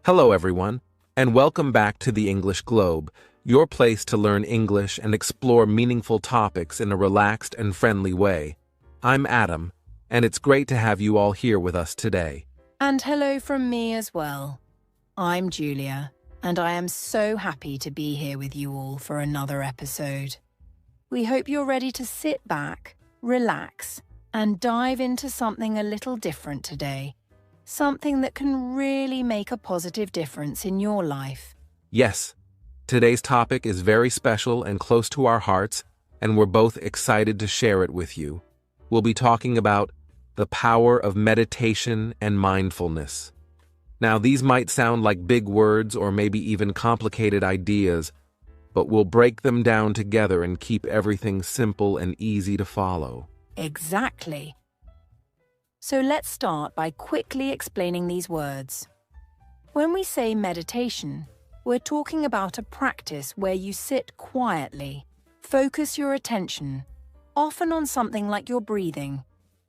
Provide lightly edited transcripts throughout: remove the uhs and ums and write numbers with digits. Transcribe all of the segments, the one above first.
Hello, everyone, and welcome back to the English Globe, your place to learn English and explore meaningful topics in a relaxed and friendly way. I'm Adam, and it's great to have you all here with us today. And hello from me as well. I'm Julia, and I am so happy to be here with you all for another episode. We hope you're ready to sit back, relax, and dive into something a little different today. Something that can really make a positive difference in your life. Yes, today's topic is very special and close to our hearts, and we're both excited to share it with you. We'll be talking about the power of meditation and mindfulness. Now, these might sound like big words or maybe even complicated ideas, but we'll break them down together and keep everything simple and easy to follow. Exactly. So let's start by quickly explaining these words. When we say meditation, we're talking about a practice where you sit quietly, focus your attention, often on something like your breathing,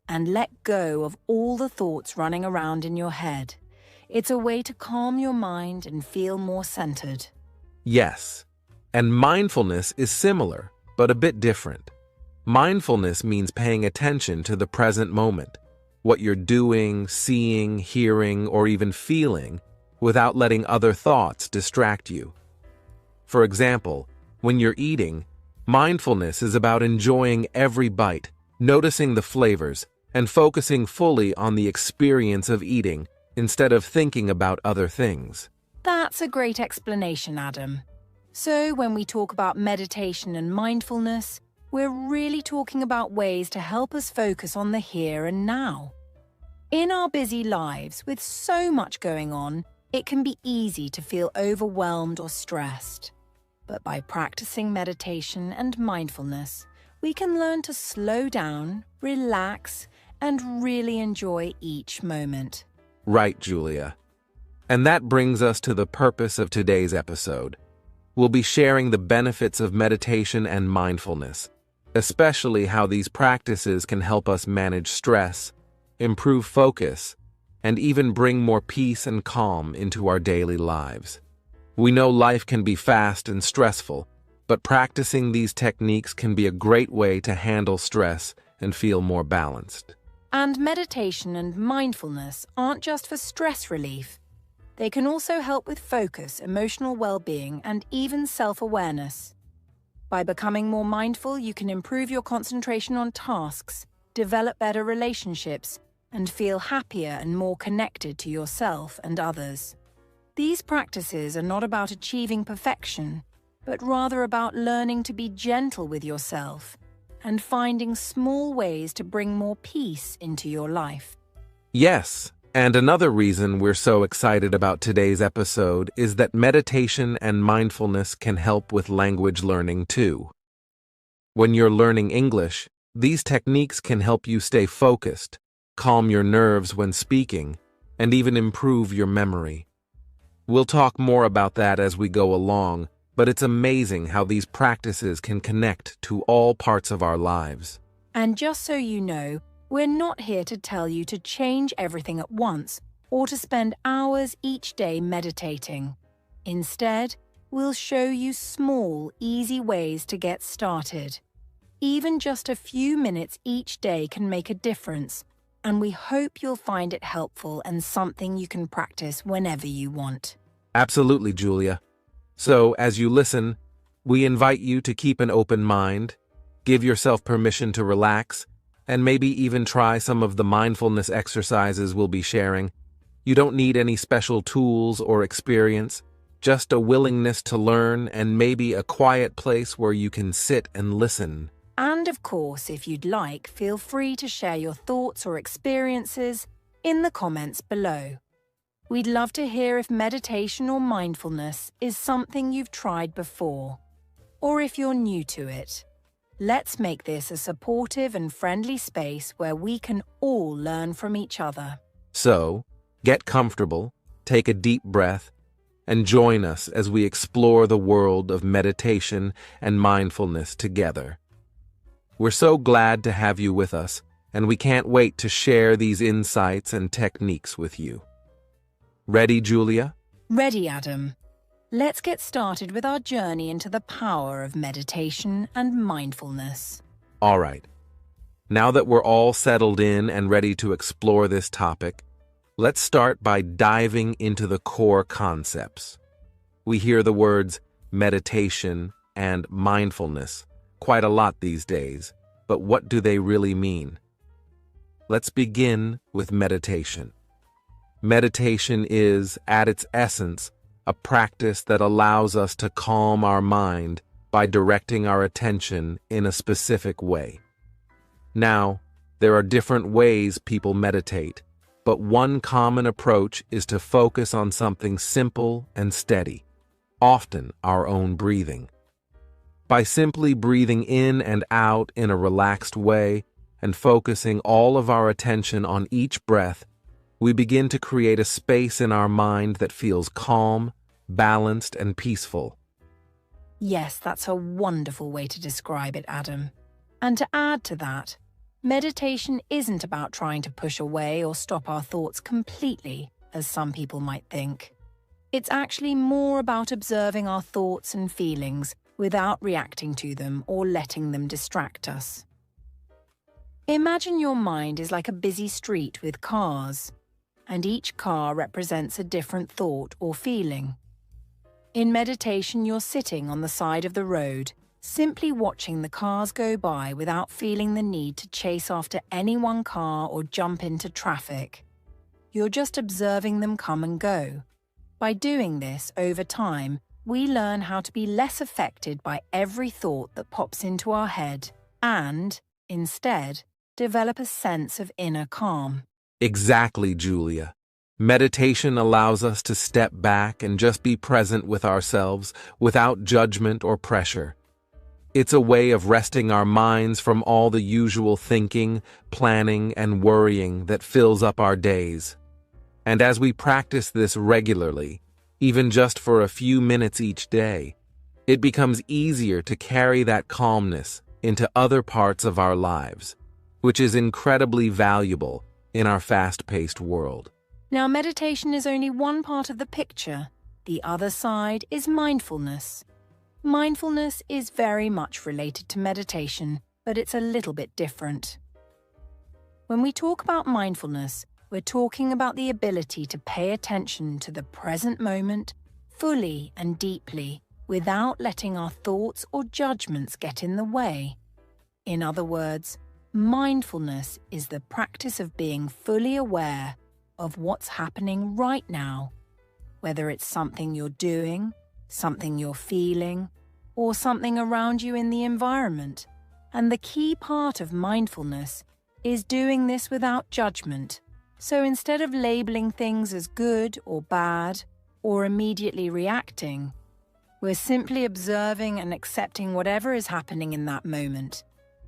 and let go of all the thoughts running around in your head. It's a way to calm your mind and feel more centered. Yes, and mindfulness is similar, but a bit different. Mindfulness means paying attention to the present moment, what you're doing, seeing, hearing, or even feeling, without letting other thoughts distract you. For example, when you're eating, mindfulness is about enjoying every bite, noticing the flavors, and focusing fully on the experience of eating instead of thinking about other things. That's a great explanation, Adam. So when we talk about meditation and mindfulness, we're really talking about ways to help us focus on the here and now. In our busy lives, with so much going on, it can be easy to feel overwhelmed or stressed. But by practicing meditation and mindfulness, we can learn to slow down, relax, and really enjoy each moment. Right, Julia. And that brings us to the purpose of today's episode. We'll be sharing the benefits of meditation and mindfulness, especially how these practices can help us manage stress, improve focus, and even bring more peace and calm into our daily lives. We know life can be fast and stressful, but practicing these techniques can be a great way to handle stress and feel more balanced. And meditation and mindfulness aren't just for stress relief. They can also help with focus, emotional well-being, and even self-awareness. By becoming more mindful, you can improve your concentration on tasks, develop better relationships, and feel happier and more connected to yourself and others. These practices are not about achieving perfection, but rather about learning to be gentle with yourself and finding small ways to bring more peace into your life. Yes, and another reason we're so excited about today's episode is that meditation and mindfulness can help with language learning too. When you're learning English, these techniques can help you stay focused, calm your nerves when speaking, and even improve your memory. We'll talk more about that as we go along, but it's amazing how these practices can connect to all parts of our lives. And just so you know, we're not here to tell you to change everything at once or to spend hours each day meditating. Instead, we'll show you small, easy ways to get started. Even just a few minutes each day can make a difference, and we hope you'll find it helpful and something you can practice whenever you want. Absolutely, Julia. So, as you listen, we invite you to keep an open mind, give yourself permission to relax, and maybe even try some of the mindfulness exercises we'll be sharing. You don't need any special tools or experience, just a willingness to learn and maybe a quiet place where you can sit and listen. And of course, if you'd like, feel free to share your thoughts or experiences in the comments below. We'd love to hear if meditation or mindfulness is something you've tried before, or if you're new to it. Let's make this a supportive and friendly space where we can all learn from each other. So, get comfortable, take a deep breath, and join us as we explore the world of meditation and mindfulness together. We're so glad to have you with us, and we can't wait to share these insights and techniques with you. Ready, Julia? Ready, Adam? Let's get started with our journey into the power of meditation and mindfulness. All right. Now that we're all settled in and ready to explore this topic, let's start by diving into the core concepts. We hear the words meditation and mindfulness quite a lot these days, but what do they really mean? Let's begin with meditation. Meditation is, at its essence, a practice that allows us to calm our mind by directing our attention in a specific way. Now, there are different ways people meditate, but one common approach is to focus on something simple and steady, often our own breathing. By simply breathing in and out in a relaxed way and focusing all of our attention on each breath, we begin to create a space in our mind that feels calm, balanced, and peaceful. Yes, that's a wonderful way to describe it, Adam. And to add to that, meditation isn't about trying to push away or stop our thoughts completely, as some people might think. It's actually more about observing our thoughts and feelings without reacting to them or letting them distract us. Imagine your mind is like a busy street with cars, and each car represents a different thought or feeling. In meditation, you're sitting on the side of the road, simply watching the cars go by without feeling the need to chase after any one car or jump into traffic. You're just observing them come and go. By doing this over time, we learn how to be less affected by every thought that pops into our head and, instead, develop a sense of inner calm. Exactly, Julia. Meditation allows us to step back and just be present with ourselves without judgment or pressure. It's a way of resting our minds from all the usual thinking, planning, and worrying that fills up our days. And as we practice this regularly, even just for a few minutes each day, it becomes easier to carry that calmness into other parts of our lives, which is incredibly valuable in our fast-paced world. Now, meditation is only one part of the picture. The other side is mindfulness. Mindfulness is very much related to meditation, but it's a little bit different. When we talk about mindfulness, we're talking about the ability to pay attention to the present moment fully and deeply without letting our thoughts or judgments get in the way. In other words, mindfulness is the practice of being fully aware of what's happening right now, whether it's something you're doing, something you're feeling, or something around you in the environment. And the key part of mindfulness is doing this without judgment. So instead of labeling things as good or bad, or immediately reacting, we're simply observing and accepting whatever is happening in that moment.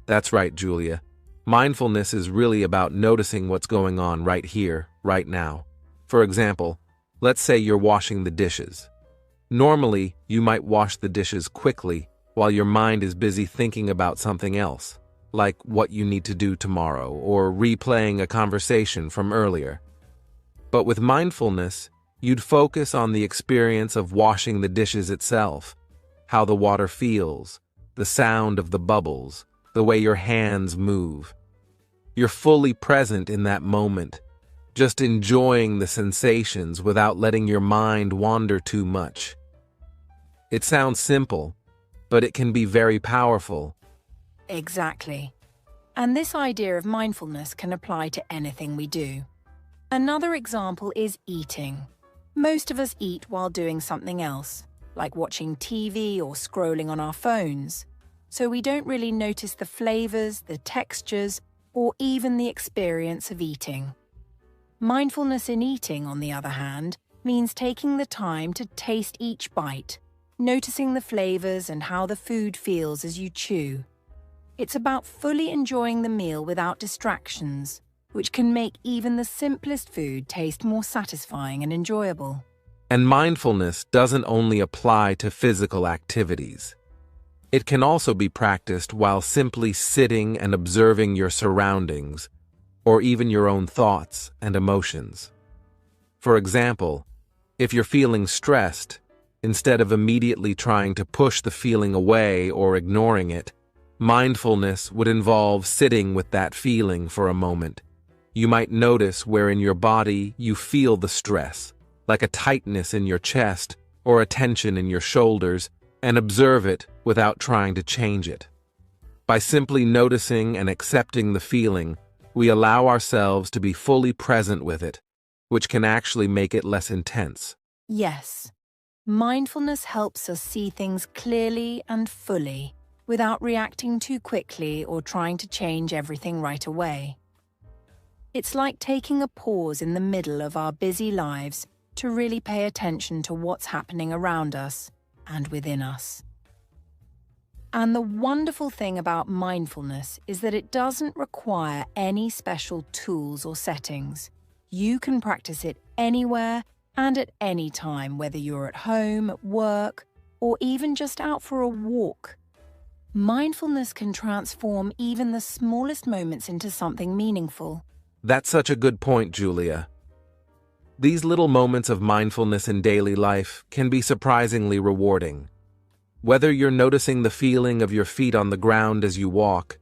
That's right, Julia. Mindfulness is really about noticing what's going on right here, right now. For example, let's say you're washing the dishes. Normally, you might wash the dishes quickly while your mind is busy thinking about something else, like what you need to do tomorrow or replaying a conversation from earlier. But with mindfulness, you'd focus on the experience of washing the dishes itself, how the water feels, the sound of the bubbles, the way your hands move. You're fully present in that moment, just enjoying the sensations without letting your mind wander too much. It sounds simple, but it can be very powerful. Exactly. And this idea of mindfulness can apply to anything we do. Another example is eating. Most of us eat while doing something else, like watching TV or scrolling on our phones. So we don't really notice the flavors, the textures, or even the experience of eating. Mindfulness in eating, on the other hand, means taking the time to taste each bite, noticing the flavors and how the food feels as you chew. It's about fully enjoying the meal without distractions, which can make even the simplest food taste more satisfying and enjoyable. And mindfulness doesn't only apply to physical activities. It can also be practiced while simply sitting and observing your surroundings, or even your own thoughts and emotions. For example, If you're feeling stressed, instead of immediately trying to push the feeling away or ignoring it, mindfulness would involve sitting with that feeling for a moment. You might notice where in your body you feel the stress, like a tightness in your chest or a tension in your shoulders, and observe it without trying to change it. By simply noticing and accepting the feeling, we allow ourselves to be fully present with it, which can actually make it less intense. Yes, mindfulness helps us see things clearly and fully, without reacting too quickly or trying to change everything right away. It's like taking a pause in the middle of our busy lives to really pay attention to what's happening around us and within us. And the wonderful thing about mindfulness is that it doesn't require any special tools or settings. You can practice it anywhere and at any time, whether you're at home, at work, or even just out for a walk. Mindfulness can transform even the smallest moments into something meaningful. That's such a good point, Julia. These little moments of mindfulness in daily life can be surprisingly rewarding. Whether you're noticing the feeling of your feet on the ground as you walk,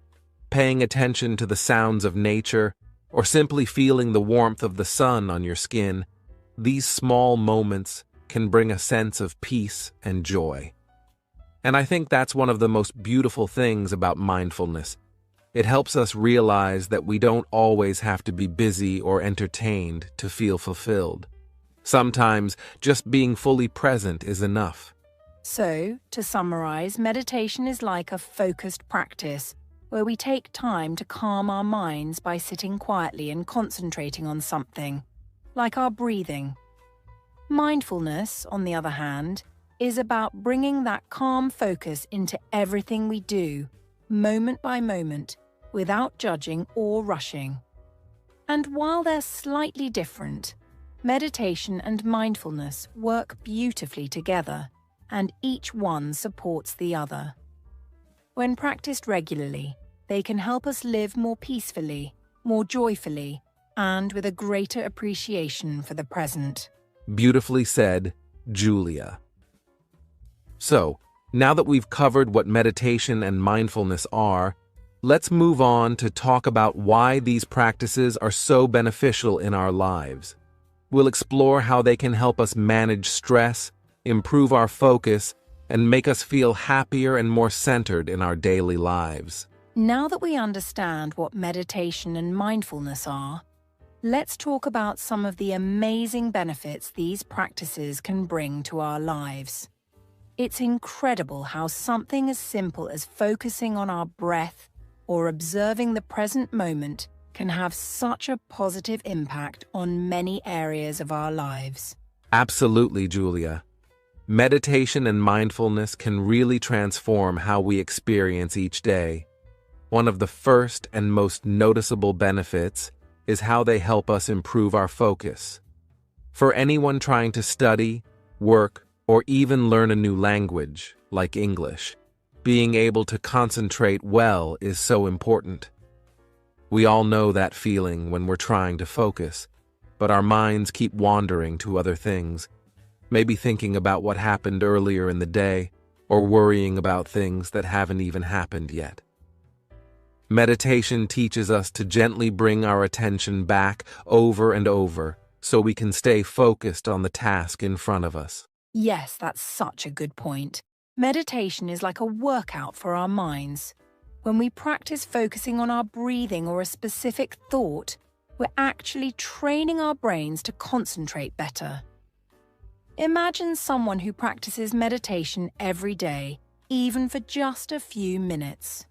paying attention to the sounds of nature, or simply feeling the warmth of the sun on your skin, these small moments can bring a sense of peace and joy. And I think that's one of the most beautiful things about mindfulness. It helps us realize that we don't always have to be busy or entertained to feel fulfilled. Sometimes just being fully present is enough. So, to summarize, meditation is like a focused practice where we take time to calm our minds by sitting quietly and concentrating on something, like our breathing. Mindfulness, on the other hand, is about bringing that calm focus into everything we do, moment by moment, without judging or rushing. And while they're slightly different, meditation and mindfulness work beautifully together, and each one supports the other. When practiced regularly, they can help us live more peacefully, more joyfully, and with a greater appreciation for the present. Beautifully said, Julia. So, now that we've covered what meditation and mindfulness are, let's move on to talk about why these practices are so beneficial in our lives. We'll explore how they can help us manage stress, improve our focus, and make us feel happier and more centered in our daily lives. Now that we understand what meditation and mindfulness are, let's talk about some of the amazing benefits these practices can bring to our lives. It's incredible how something as simple as focusing on our breath or observing the present moment can have such a positive impact on many areas of our lives. Absolutely, Julia. Meditation and mindfulness can really transform how we experience each day. One of the first and most noticeable benefits is how they help us improve our focus. For anyone trying to study, work, or even learn a new language, like English, being able to concentrate well is so important. We all know that feeling when we're trying to focus, but our minds keep wandering to other things, maybe thinking about what happened earlier in the day, or worrying about things that haven't even happened yet. Meditation teaches us to gently bring our attention back over and over so we can stay focused on the task in front of us. Yes, that's such a good point. Meditation is like a workout for our minds. When we practice focusing on our breathing or a specific thought, we're actually training our brains to concentrate better. Imagine someone who practices meditation every day, even for just a few minutes.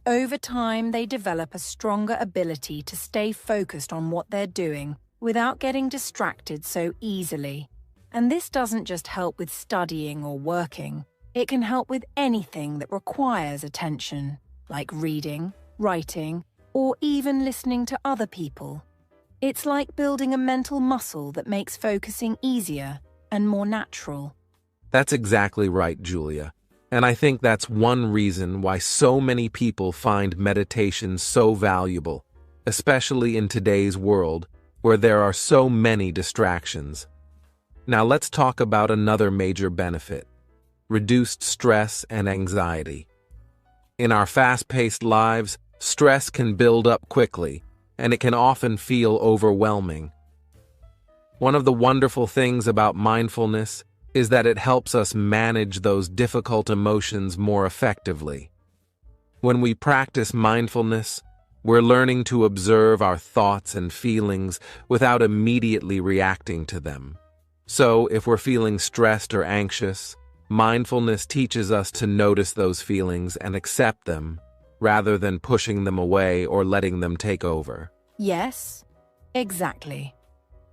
Over time, they develop a stronger ability to stay focused on what they're doing without getting distracted so easily. And this doesn't just help with studying or working. It can help with anything that requires attention, like reading, writing, or even listening to other people. It's like building a mental muscle that makes focusing easier and more natural. That's exactly right, Julia. And I think that's one reason why so many people find meditation so valuable, especially in today's world, where there are so many distractions. Now let's talk about another major benefit: reduced stress and anxiety. In our fast-paced lives, stress can build up quickly, and it can often feel overwhelming. One of the wonderful things about mindfulness is that it helps us manage those difficult emotions more effectively. When we practice mindfulness, we're learning to observe our thoughts and feelings without immediately reacting to them. So, if we're feeling stressed or anxious, mindfulness teaches us to notice those feelings and accept them, rather than pushing them away or letting them take over. Yes, exactly.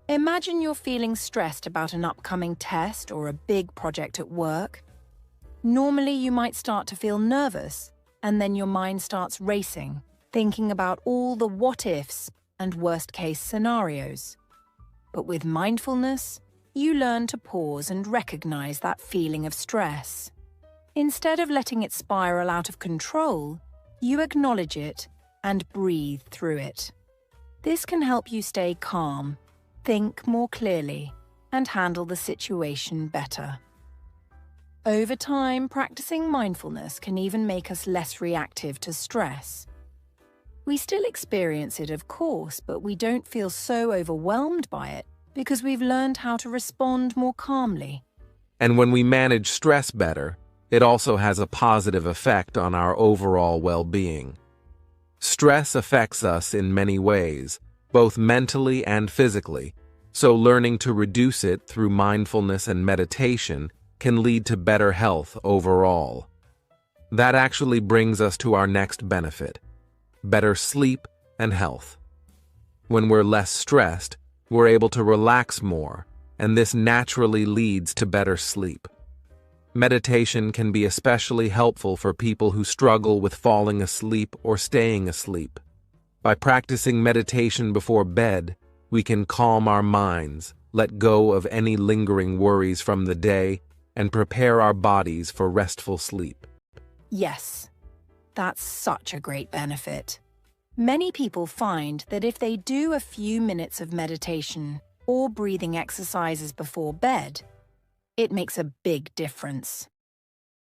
Imagine you're feeling stressed about an upcoming test or a big project at work. Normally, you might start to feel nervous, and then your mind starts racing, thinking about all the what-ifs and worst-case scenarios. But with mindfulness, you learn to pause and recognize that feeling of stress. Instead of letting it spiral out of control, you acknowledge it and breathe through it. This can help you stay calm, think more clearly, and handle the situation better. Over time, practicing mindfulness can even make us less reactive to stress. We still experience it, of course, but we don't feel so overwhelmed by it because we've learned how to respond more calmly. And when we manage stress better, it also has a positive effect on our overall well-being. Stress affects us in many ways, both mentally and physically, so learning to reduce it through mindfulness and meditation can lead to better health overall. That actually brings us to our next benefit: better sleep and health. When we're less stressed, we're able to relax more, and this naturally leads to better sleep. Meditation can be especially helpful for people who struggle with falling asleep or staying asleep. By practicing meditation before bed, we can calm our minds, let go of any lingering worries from the day, and prepare our bodies for restful sleep. Yes, that's such a great benefit. Many people find that if they do a few minutes of meditation or breathing exercises before bed, it makes a big difference.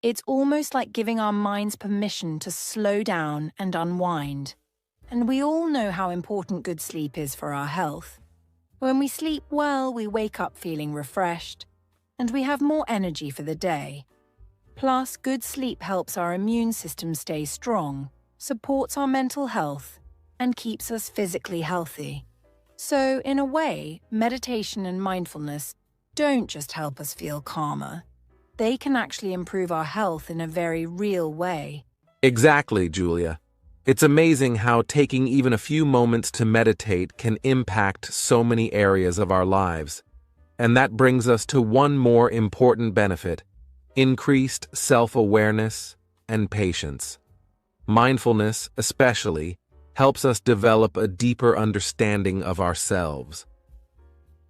It's almost like giving our minds permission to slow down and unwind. And we all know how important good sleep is for our health. When we sleep well, we wake up feeling refreshed, and we have more energy for the day. Plus, good sleep helps our immune system stay strong, supports our mental health, and keeps us physically healthy. So, in a way, meditation and mindfulness don't just help us feel calmer. They can actually improve our health in a very real way. Exactly, Julia. It's amazing how taking even a few moments to meditate can impact so many areas of our lives. And that brings us to one more important benefit: increased self-awareness and patience. Mindfulness, especially, helps us develop a deeper understanding of ourselves.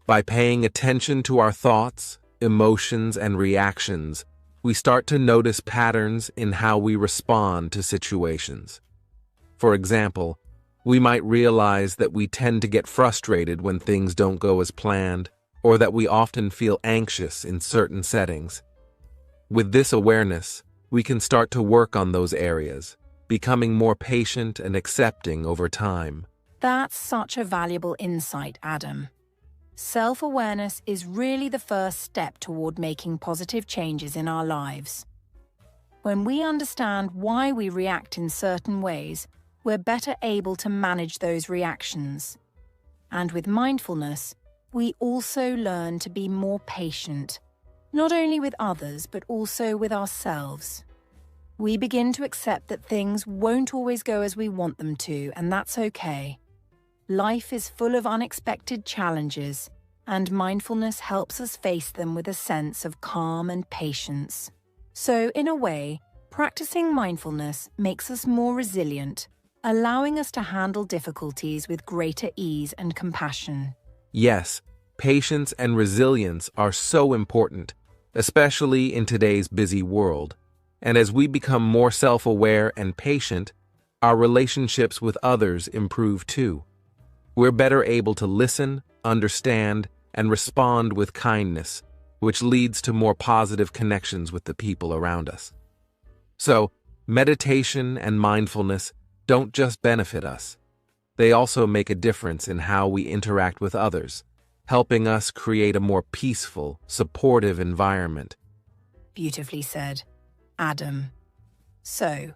By paying attention to our thoughts, emotions, and reactions, we start to notice patterns in how we respond to situations. For example, we might realize that we tend to get frustrated when things don't go as planned, or that we often feel anxious in certain settings. With this awareness, we can start to work on those areas, becoming more patient and accepting over time. That's such a valuable insight, Adam. Self-awareness is really the first step toward making positive changes in our lives. When we understand why we react in certain ways, we're better able to manage those reactions. And with mindfulness, we also learn to be more patient, not only with others, but also with ourselves. We begin to accept that things won't always go as we want them to, and that's okay. Life is full of unexpected challenges, and mindfulness helps us face them with a sense of calm and patience. So, in a way, practicing mindfulness makes us more resilient, allowing us to handle difficulties with greater ease and compassion. Yes, patience and resilience are so important, especially in today's busy world. And as we become more self-aware and patient, our relationships with others improve too. We're better able to listen, understand, and respond with kindness, which leads to more positive connections with the people around us. So, meditation and mindfulness don't just benefit us. They also make a difference in how we interact with others, helping us create a more peaceful, supportive environment. Beautifully said, Adam. So,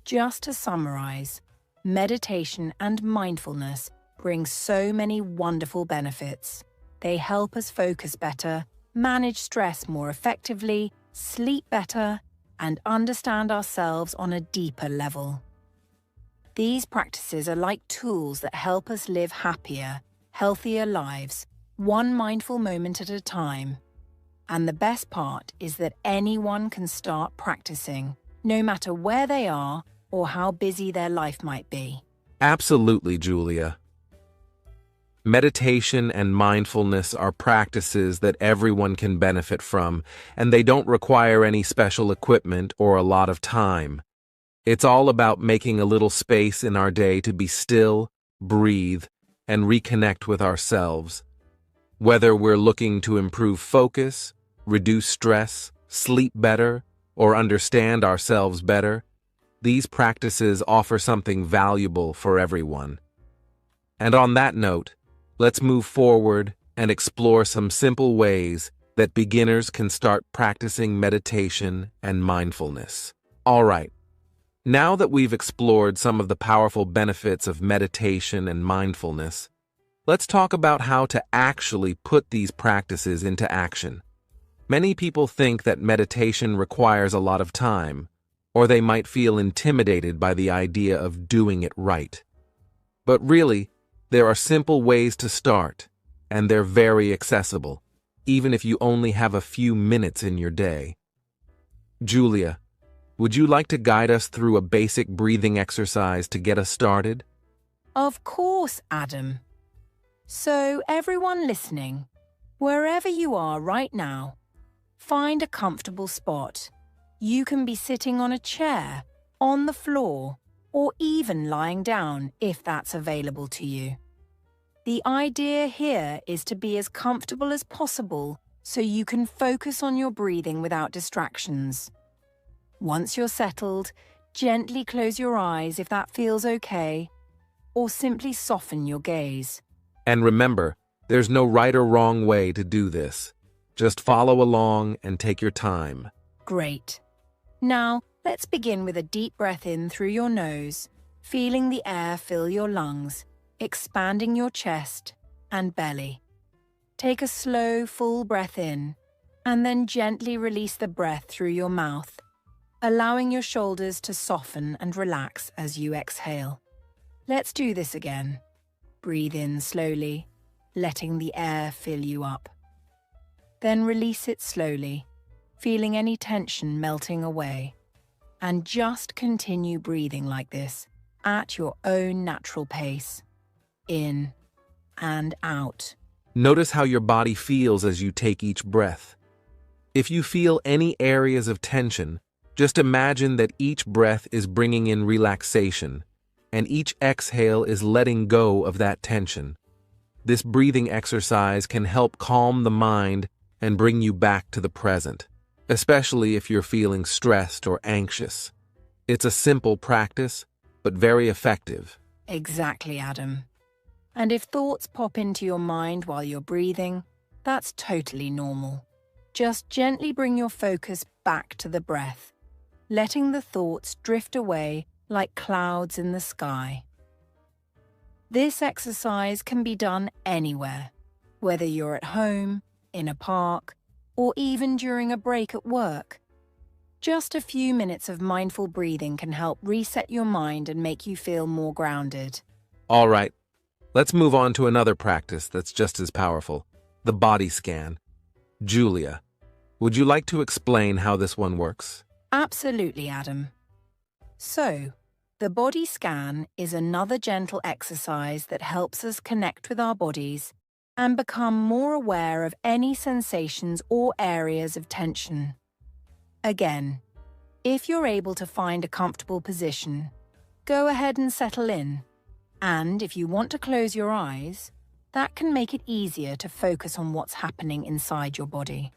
just to summarize, meditation and mindfulness bring so many wonderful benefits. They help us focus better, manage stress more effectively, sleep better, and understand ourselves on a deeper level. These practices are like tools that help us live happier, healthier lives, one mindful moment at a time. And the best part is that anyone can start practicing, no matter where they are or how busy their life might be. Absolutely, Julia. Meditation and mindfulness are practices that everyone can benefit from, and they don't require any special equipment or a lot of time. It's all about making a little space in our day to be still, breathe, and reconnect with ourselves. Whether we're looking to improve focus, reduce stress, sleep better, or understand ourselves better, these practices offer something valuable for everyone. And on that note, let's move forward and explore some simple ways that beginners can start practicing meditation and mindfulness. All right, now that we've explored some of the powerful benefits of meditation and mindfulness, let's talk about how to actually put these practices into action. Many people think that meditation requires a lot of time, or they might feel intimidated by the idea of doing it right. But really, there are simple ways to start, and they're very accessible, even if you only have a few minutes in your day. Julia, would you like to guide us through a basic breathing exercise to get us started? Of course, Adam. So, everyone listening, wherever you are right now, find a comfortable spot. You can be sitting on a chair, on the floor, or even lying down if that's available to you. The idea here is to be as comfortable as possible so you can focus on your breathing without distractions. Once you're settled, gently close your eyes if that feels okay, or simply soften your gaze. And remember, there's no right or wrong way to do this. Just follow along and take your time. Great. Now, let's begin with a deep breath in through your nose, feeling the air fill your lungs, expanding your chest and belly. Take a slow, full breath in, and then gently release the breath through your mouth, allowing your shoulders to soften and relax as you exhale. Let's do this again. Breathe in slowly, letting the air fill you up. Then release it slowly, feeling any tension melting away. And just continue breathing like this, at your own natural pace. In and out. Notice how your body feels as you take each breath. If you feel any areas of tension, just imagine that each breath is bringing in relaxation, and each exhale is letting go of that tension. This breathing exercise can help calm the mind and bring you back to the present, especially if you're feeling stressed or anxious. It's a simple practice, but very effective. Exactly, Adam. And if thoughts pop into your mind while you're breathing, that's totally normal. Just gently bring your focus back to the breath, letting the thoughts drift away like clouds in the sky. This exercise can be done anywhere, whether you're at home, in a park, or even during a break at work. Just a few minutes of mindful breathing can help reset your mind and make you feel more grounded. All right, let's move on to another practice that's just as powerful, the body scan. Julia, would you like to explain how this one works? Absolutely, Adam. So, the body scan is another gentle exercise that helps us connect with our bodies and become more aware of any sensations or areas of tension. Again, if you're able to find a comfortable position, go ahead and settle in. And if you want to close your eyes, that can make it easier to focus on what's happening inside your body.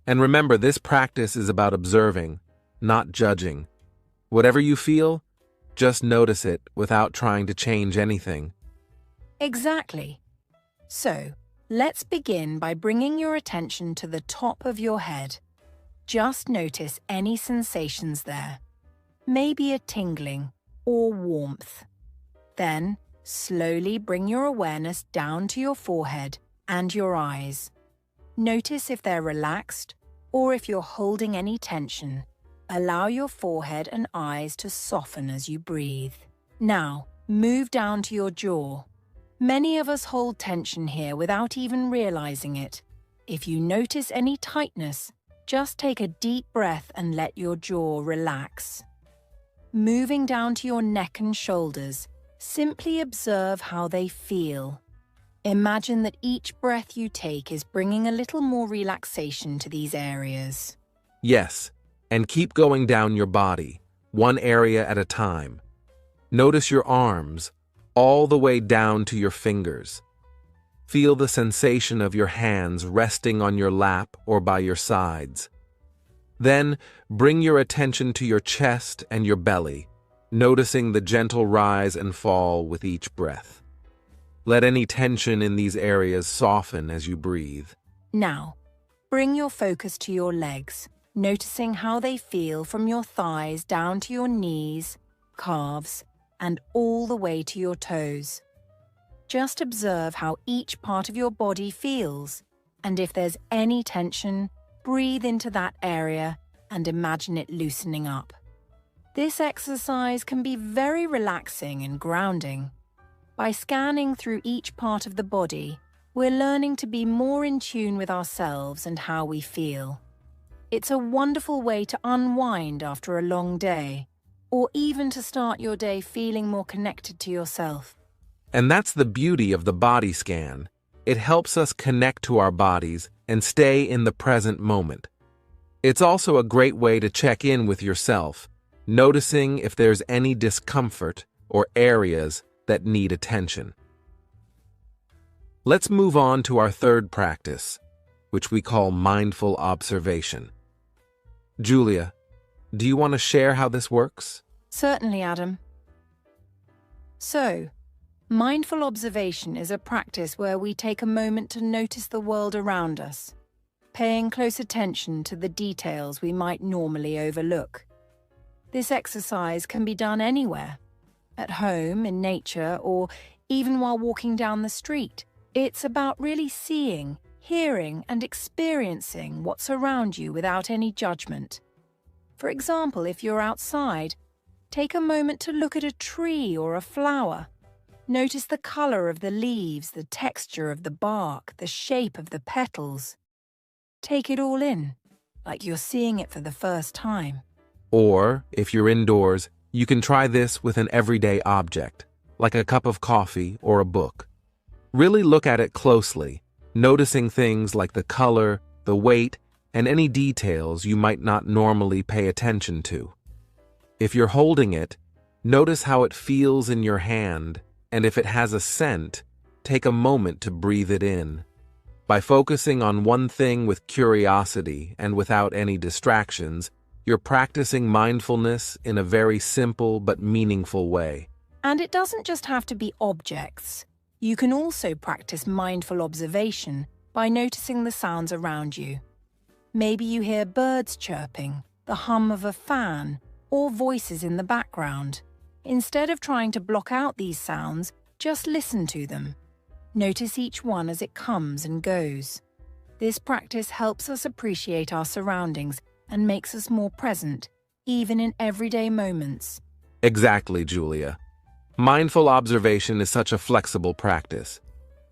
And remember, this practice is about observing, not judging. Whatever you feel, just notice it without trying to change anything. Exactly. So, let's begin by bringing your attention to the top of your head. Just notice any sensations there. Maybe a tingling or warmth. Then, slowly bring your awareness down to your forehead and your eyes. Notice if they're relaxed or if you're holding any tension. Allow your forehead and eyes to soften as you breathe. Now, move down to your jaw. Many of us hold tension here without even realizing it. If you notice any tightness, just take a deep breath and let your jaw relax. Moving down to your neck and shoulders, simply observe how they feel. Imagine that each breath you take is bringing a little more relaxation to these areas. Yes, and keep going down your body, one area at a time. Notice your arms, all the way down to your fingers. Feel the sensation of your hands resting on your lap or by your sides. Then, bring your attention to your chest and your belly, noticing the gentle rise and fall with each breath. Let any tension in these areas soften as you breathe. Now, bring your focus to your legs, noticing how they feel from your thighs down to your knees, calves, and all the way to your toes. Just observe how each part of your body feels, and if there's any tension, breathe into that area and imagine it loosening up. This exercise can be very relaxing and grounding. By scanning through each part of the body, we're learning to be more in tune with ourselves and how we feel. It's a wonderful way to unwind after a long day, or even to start your day feeling more connected to yourself. And that's the beauty of the body scan. It helps us connect to our bodies and stay in the present moment. It's also a great way to check in with yourself, noticing if there's any discomfort or areas that need attention. Let's move on to our third practice, which we call mindful observation. Julia, do you want to share how this works? Certainly, Adam. So, mindful observation is a practice where we take a moment to notice the world around us, paying close attention to the details we might normally overlook. This exercise can be done anywhere, at home, in nature, or even while walking down the street. It's about really seeing, hearing, and experiencing what's around you without any judgment. For example, if you're outside, take a moment to look at a tree or a flower. Notice the color of the leaves, the texture of the bark, the shape of the petals. Take it all in, like you're seeing it for the first time. Or, if you're indoors, you can try this with an everyday object, like a cup of coffee or a book. Really look at it closely, noticing things like the color, the weight, and any details you might not normally pay attention to. If you're holding it, notice how it feels in your hand, and if it has a scent, take a moment to breathe it in. By focusing on one thing with curiosity and without any distractions, you're practicing mindfulness in a very simple but meaningful way. And it doesn't just have to be objects. You can also practice mindful observation by noticing the sounds around you. Maybe you hear birds chirping, the hum of a fan, or voices in the background. Instead of trying to block out these sounds, just listen to them. Notice each one as it comes and goes. This practice helps us appreciate our surroundings and makes us more present, even in everyday moments. Exactly, Julia. Mindful observation is such a flexible practice.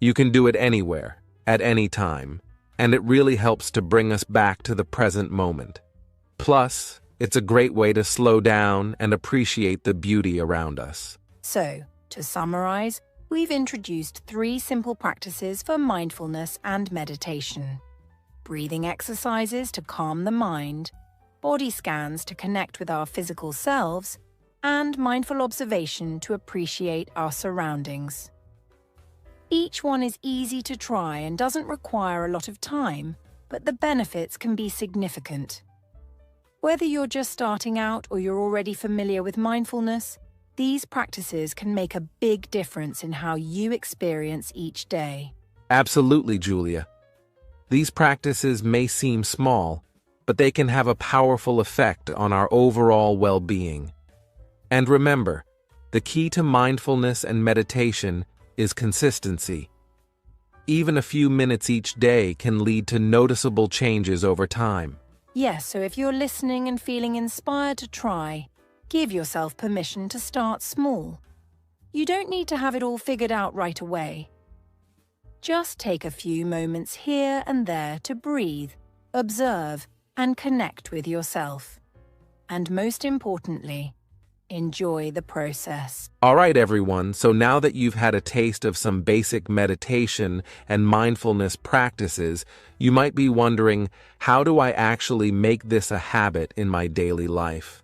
You can do it anywhere, at any time, and it really helps to bring us back to the present moment. Plus, it's a great way to slow down and appreciate the beauty around us. So, to summarize, we've introduced 3 simple practices for mindfulness and meditation. Breathing exercises to calm the mind, body scans to connect with our physical selves, and mindful observation to appreciate our surroundings. Each one is easy to try and doesn't require a lot of time, but the benefits can be significant. Whether you're just starting out or you're already familiar with mindfulness, these practices can make a big difference in how you experience each day. Absolutely, Julia. These practices may seem small, but they can have a powerful effect on our overall well-being. And remember, the key to mindfulness and meditation is consistency. Even a few minutes each day can lead to noticeable changes over time. Yes, so if you're listening and feeling inspired to try, give yourself permission to start small. You don't need to have it all figured out right away. Just take a few moments here and there to breathe, observe, and connect with yourself. And most importantly, enjoy the process. All right, everyone, so now that you've had a taste of some basic meditation and mindfulness practices, you might be wondering, how do I actually make this a habit in my daily life?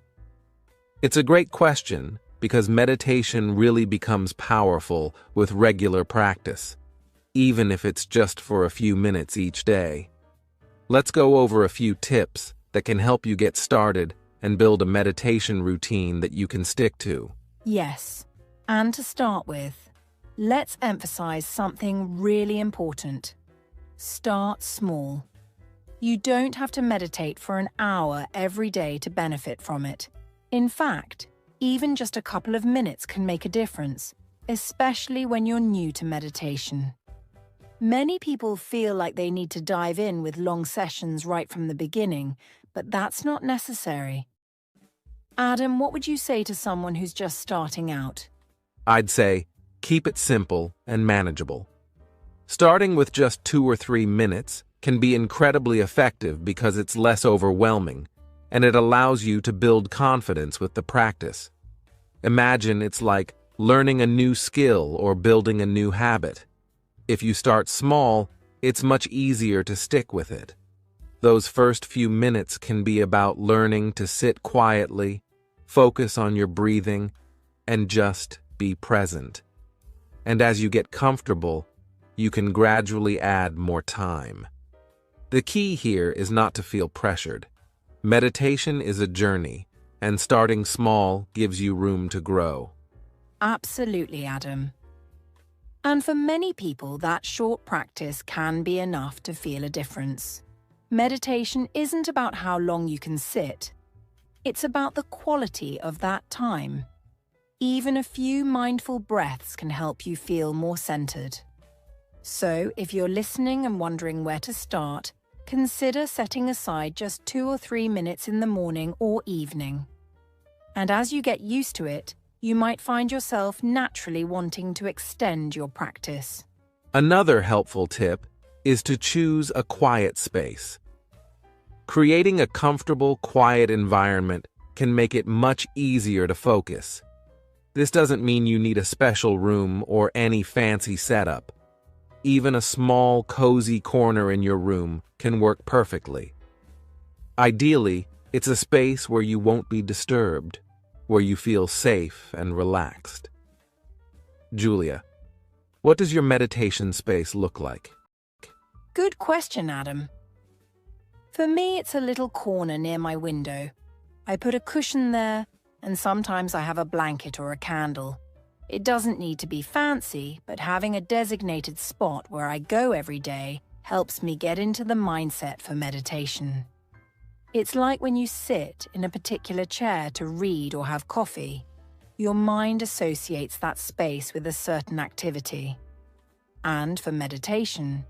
It's a great question because meditation really becomes powerful with regular practice, even if it's just for a few minutes each day. Let's go over a few tips that can help you get started and build a meditation routine that you can stick to. Yes, and to start with, let's emphasize something really important. Start small. You don't have to meditate for an hour every day to benefit from it. In fact, even just a couple of minutes can make a difference, especially when you're new to meditation. Many people feel like they need to dive in with long sessions right from the beginning, but that's not necessary. Adam, what would you say to someone who's just starting out? I'd say, keep it simple and manageable. Starting with just 2 or 3 minutes can be incredibly effective because it's less overwhelming, and it allows you to build confidence with the practice. Imagine it's like learning a new skill or building a new habit. If you start small, it's much easier to stick with it. Those first few minutes can be about learning to sit quietly, focus on your breathing, and just be present. And as you get comfortable, you can gradually add more time. The key here is not to feel pressured. Meditation is a journey, and starting small gives you room to grow. Absolutely, Adam. And for many people, that short practice can be enough to feel a difference. Meditation isn't about how long you can sit. It's about the quality of that time. Even a few mindful breaths can help you feel more centered. So, if you're listening and wondering where to start, consider setting aside just 2 or 3 minutes in the morning or evening. And as you get used to it, you might find yourself naturally wanting to extend your practice. Another helpful tip is to choose a quiet space. Creating a comfortable, quiet environment can make it much easier to focus. This doesn't mean you need a special room or any fancy setup. Even a small, cozy corner in your room can work perfectly. Ideally, it's a space where you won't be disturbed, where you feel safe and relaxed. Julia, what does your meditation space look like? Good question, Adam. For me, it's a little corner near my window. I put a cushion there, and sometimes I have a blanket or a candle. It doesn't need to be fancy, but having a designated spot where I go every day helps me get into the mindset for meditation. It's like when you sit in a particular chair to read or have coffee. Your mind associates that space with a certain activity. And for meditation,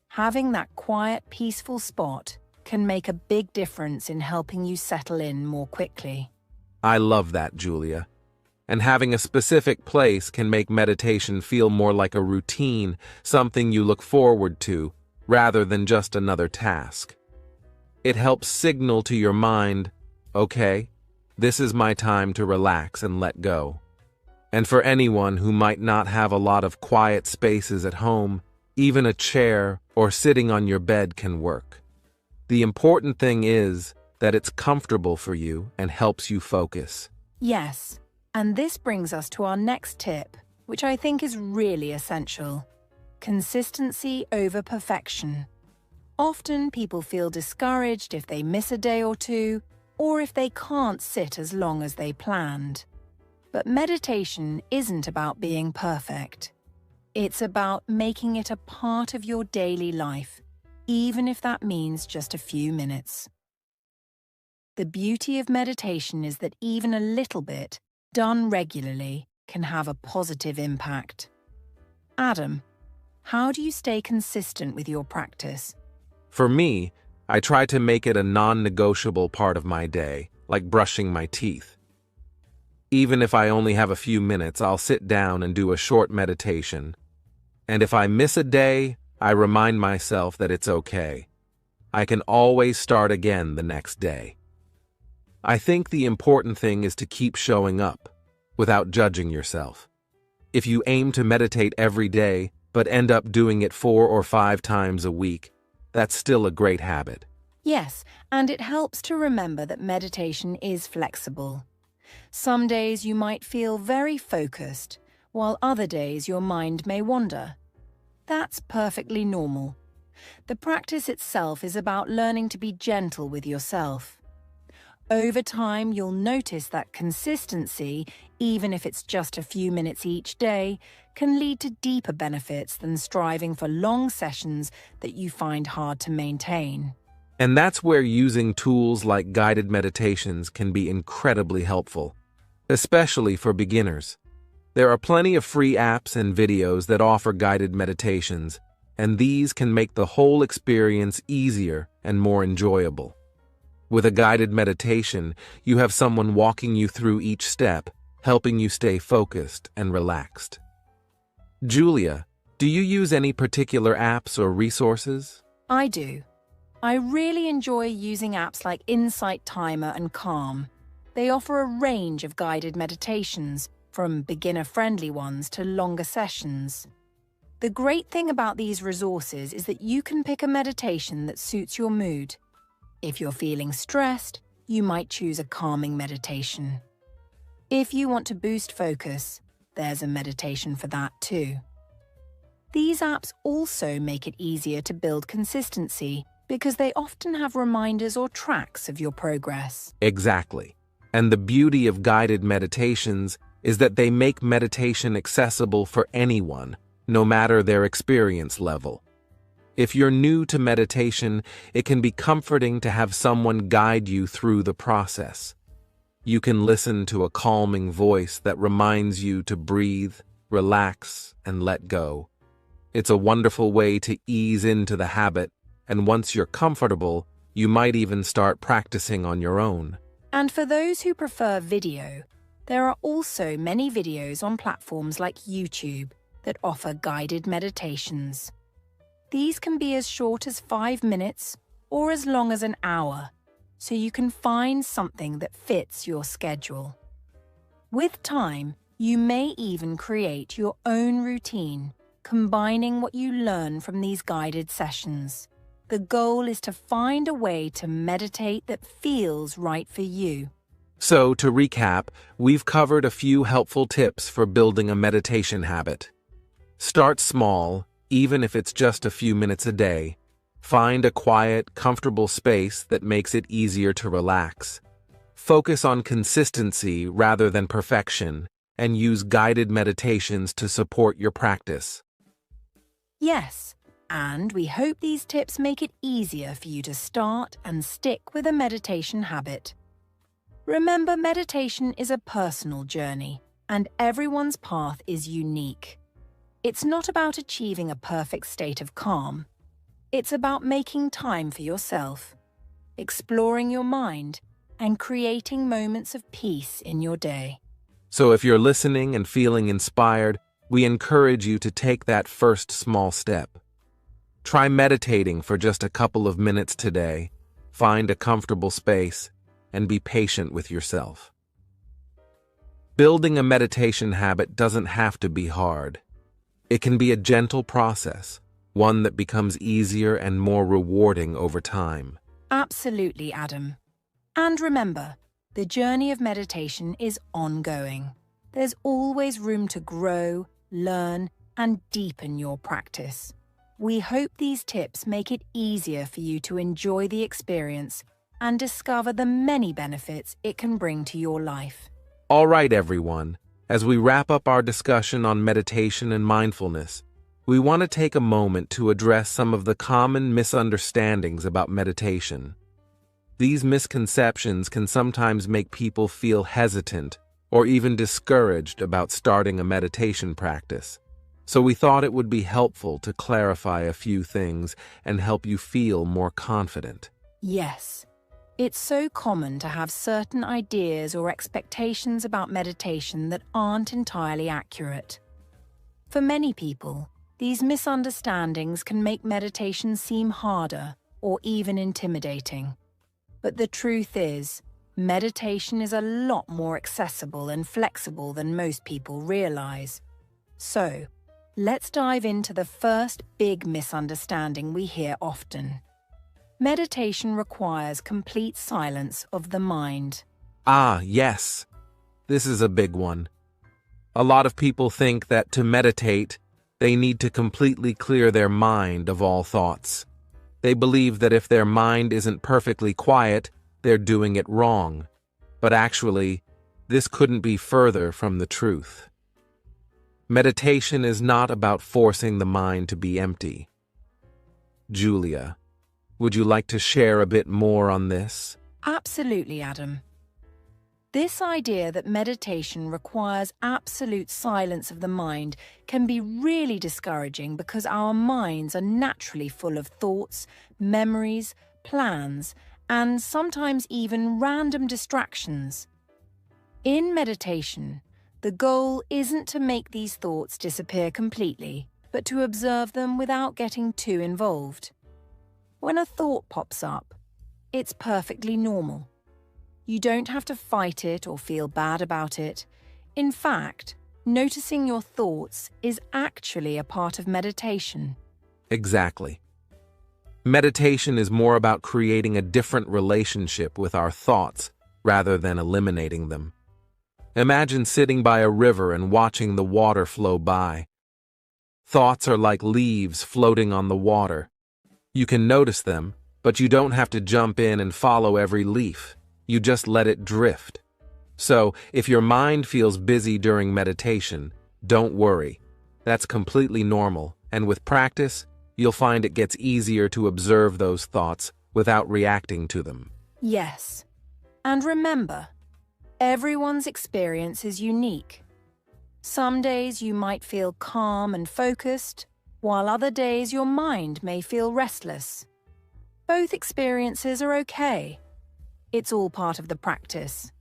having that quiet, peaceful spot can make a big difference in helping you settle in more quickly. I love that, Julia. And having a specific place can make meditation feel more like a routine, something you look forward to, rather than just another task. It helps signal to your mind, okay, this is my time to relax and let go. And for anyone who might not have a lot of quiet spaces at home, even a chair or sitting on your bed can work. The important thing is that it's comfortable for you and helps you focus. Yes, and this brings us to our next tip, which I think is really essential. Consistency over perfection. Often people feel discouraged if they miss a day or two, or if they can't sit as long as they planned. But meditation isn't about being perfect. It's about making it a part of your daily life, even if that means just a few minutes. The beauty of meditation is that even a little bit, done regularly, can have a positive impact. Adam, how do you stay consistent with your practice? For me, I try to make it a non-negotiable part of my day, like brushing my teeth. Even if I only have a few minutes, I'll sit down and do a short meditation. And if I miss a day, I remind myself that it's okay. I can always start again the next day. I think the important thing is to keep showing up, without judging yourself. If you aim to meditate every day, but end up doing it 4 or 5 times a week, that's still a great habit. Yes, and it helps to remember that meditation is flexible. Some days you might feel very focused, while other days your mind may wander. That's perfectly normal. The practice itself is about learning to be gentle with yourself. Over time, you'll notice that consistency, even if it's just a few minutes each day, can lead to deeper benefits than striving for long sessions that you find hard to maintain. And that's where using tools like guided meditations can be incredibly helpful, especially for beginners. There are plenty of free apps and videos that offer guided meditations, and these can make the whole experience easier and more enjoyable. With a guided meditation, you have someone walking you through each step, helping you stay focused and relaxed. Julia, do you use any particular apps or resources? I do. I really enjoy using apps like Insight Timer and Calm. They offer a range of guided meditations, from beginner-friendly ones to longer sessions. The great thing about these resources is that you can pick a meditation that suits your mood. If you're feeling stressed, you might choose a calming meditation. If you want to boost focus, there's a meditation for that too. These apps also make it easier to build consistency because they often have reminders or tracks of your progress. Exactly. And the beauty of guided meditations is that they make meditation accessible for anyone, no matter their experience level. If you're new to meditation, it can be comforting to have someone guide you through the process. You can listen to a calming voice that reminds you to breathe, relax, and let go. It's a wonderful way to ease into the habit, and once you're comfortable, you might even start practicing on your own. And for those who prefer video, there are also many videos on platforms like YouTube that offer guided meditations. These can be as short as 5 minutes or as long as an hour, so you can find something that fits your schedule. With time, you may even create your own routine, combining what you learn from these guided sessions. The goal is to find a way to meditate that feels right for you. So, to recap, we've covered a few helpful tips for building a meditation habit. Start small, even if it's just a few minutes a day. Find a quiet, comfortable space that makes it easier to relax. Focus on consistency rather than perfection, and use guided meditations to support your practice. Yes, and we hope these tips make it easier for you to start and stick with a meditation habit. Remember, meditation is a personal journey, and everyone's path is unique. It's not about achieving a perfect state of calm. It's about making time for yourself, exploring your mind, and creating moments of peace in your day. So if you're listening and feeling inspired, we encourage you to take that first small step. Try meditating for just a couple of minutes today, find a comfortable space, and be patient with yourself. Building a meditation habit doesn't have to be hard. It can be a gentle process, one that becomes easier and more rewarding over time. Absolutely, Adam. And remember, the journey of meditation is ongoing. There's always room to grow, learn, and deepen your practice. We hope these tips make it easier for you to enjoy the experience and discover the many benefits it can bring to your life. All right, everyone. As we wrap up our discussion on meditation and mindfulness, we want to take a moment to address some of the common misunderstandings about meditation. These misconceptions can sometimes make people feel hesitant or even discouraged about starting a meditation practice. So we thought it would be helpful to clarify a few things and help you feel more confident. Yes, it's so common to have certain ideas or expectations about meditation that aren't entirely accurate. For many people, these misunderstandings can make meditation seem harder or even intimidating. But the truth is, meditation is a lot more accessible and flexible than most people realize. So, let's dive into the first big misunderstanding we hear often. Meditation requires complete silence of the mind. Ah, yes. This is a big one. A lot of people think that to meditate, they need to completely clear their mind of all thoughts. They believe that if their mind isn't perfectly quiet, they're doing it wrong. But actually, this couldn't be further from the truth. Meditation is not about forcing the mind to be empty. Julia, would you like to share a bit more on this? Absolutely, Adam. This idea that meditation requires absolute silence of the mind can be really discouraging because our minds are naturally full of thoughts, memories, plans, and sometimes even random distractions. In meditation, the goal isn't to make these thoughts disappear completely, but to observe them without getting too involved. When a thought pops up, it's perfectly normal. You don't have to fight it or feel bad about it. In fact, noticing your thoughts is actually a part of meditation. Exactly. Meditation is more about creating a different relationship with our thoughts rather than eliminating them. Imagine sitting by a river and watching the water flow by. Thoughts are like leaves floating on the water. You can notice them, but you don't have to jump in and follow every leaf. You just let it drift. So, if your mind feels busy during meditation, don't worry. That's completely normal, and with practice, you'll find it gets easier to observe those thoughts without reacting to them. Yes. And remember, everyone's experience is unique. Some days you might feel calm and focused, while other days your mind may feel restless. Both experiences are okay. It's all part of the practice.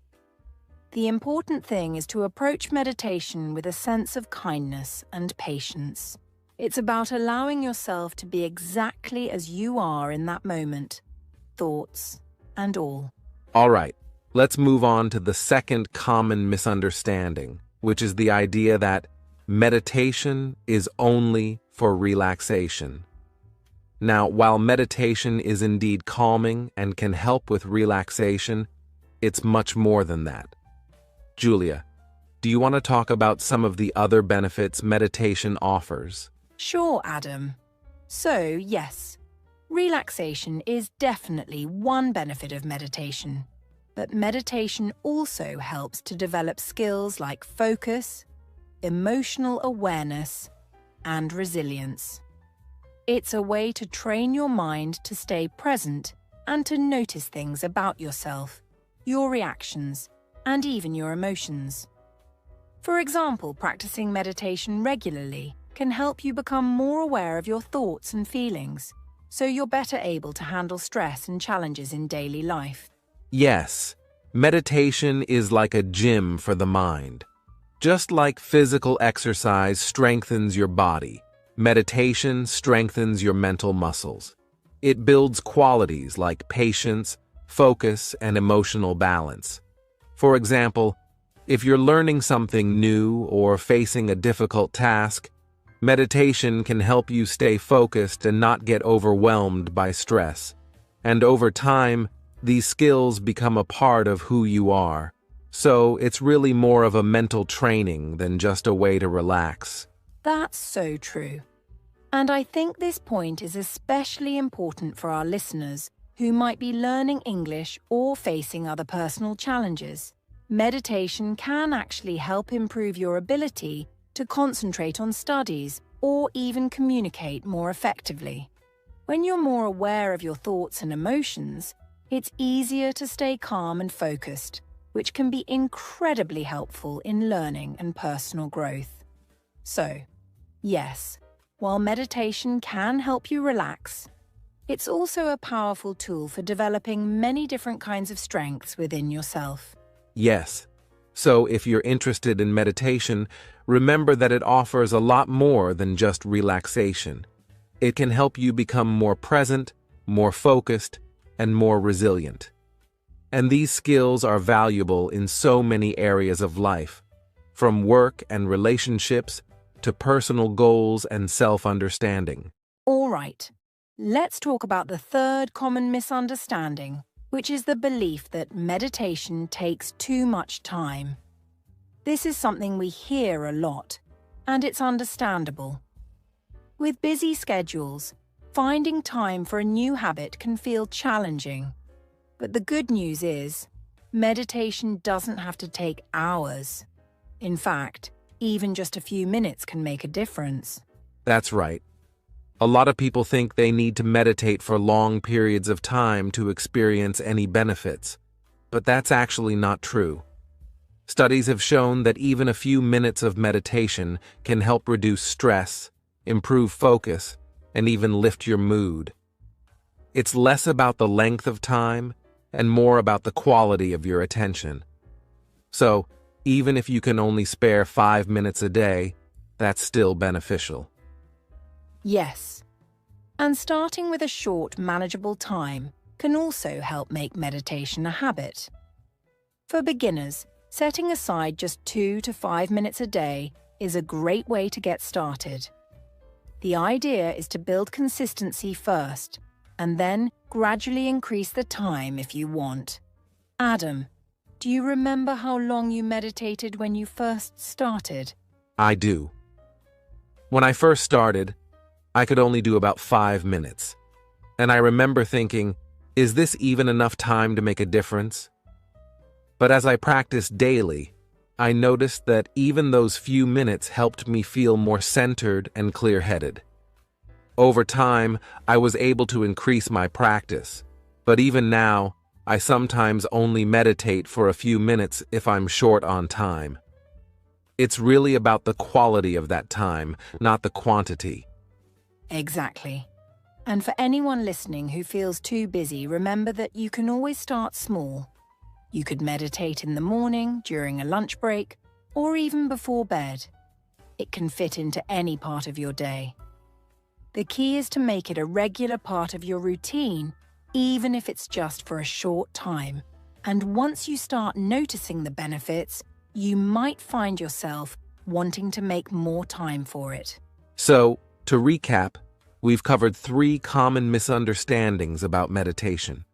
The important thing is to approach meditation with a sense of kindness and patience. It's about allowing yourself to be exactly as you are in that moment, thoughts and all. All right, let's move on to the second common misunderstanding, which is the idea that meditation is only for relaxation. Now, while meditation is indeed calming and can help with relaxation, it's much more than that. Julia, do you want to talk about some of the other benefits meditation offers? Sure, Adam. So, yes, relaxation is definitely one benefit of meditation. But meditation also helps to develop skills like focus, emotional awareness, and resilience. It's a way to train your mind to stay present and to notice things about yourself, your reactions, and even your emotions. For example, practicing meditation regularly can help you become more aware of your thoughts and feelings, so you're better able to handle stress and challenges in daily life. Yes, meditation is like a gym for the mind. Just like physical exercise strengthens your body, meditation strengthens your mental muscles. It builds qualities like patience, focus, and emotional balance. For example, if you're learning something new or facing a difficult task, meditation can help you stay focused and not get overwhelmed by stress. And over time, these skills become a part of who you are. So it's really more of a mental training than just a way to relax. That's so true. And I think this point is especially important for our listeners who might be learning English or facing other personal challenges. Meditation can actually help improve your ability to concentrate on studies or even communicate more effectively. When you're more aware of your thoughts and emotions, it's easier to stay calm and focused, which can be incredibly helpful in learning and personal growth. So, yes, while meditation can help you relax, it's also a powerful tool for developing many different kinds of strengths within yourself. Yes. So if you're interested in meditation, remember that it offers a lot more than just relaxation. It can help you become more present, more focused, and more resilient. And these skills are valuable in so many areas of life, from work and relationships to personal goals and self-understanding. All right, let's talk about the third common misunderstanding, which is the belief that meditation takes too much time. This is something we hear a lot, and it's understandable. With busy schedules, finding time for a new habit can feel challenging. But the good news is, meditation doesn't have to take hours. In fact, even just a few minutes can make a difference. That's right. A lot of people think they need to meditate for long periods of time to experience any benefits, but that's actually not true. Studies have shown that even a few minutes of meditation can help reduce stress, improve focus, and even lift your mood. It's less about the length of time and more about the quality of your attention. So, even if you can only spare 5 minutes a day, that's still beneficial. Yes, and starting with a short, manageable time can also help make meditation a habit. For beginners, setting aside just 2 to 5 minutes a day is a great way to get started. The idea is to build consistency first, and then gradually increase the time if you want. Adam, do you remember how long you meditated when you first started? I do. When I first started, I could only do about 5 minutes. And I remember thinking, is this even enough time to make a difference? But as I practiced daily, I noticed that even those few minutes helped me feel more centered and clear-headed. Over time, I was able to increase my practice, but even now, I sometimes only meditate for a few minutes if I'm short on time. It's really about the quality of that time, not the quantity. Exactly. And for anyone listening who feels too busy, remember that you can always start small. You could meditate in the morning, during a lunch break, or even before bed. It can fit into any part of your day. The key is to make it a regular part of your routine, even if it's just for a short time. And once you start noticing the benefits, you might find yourself wanting to make more time for it. So, to recap, we've covered 3 common misunderstandings about meditation.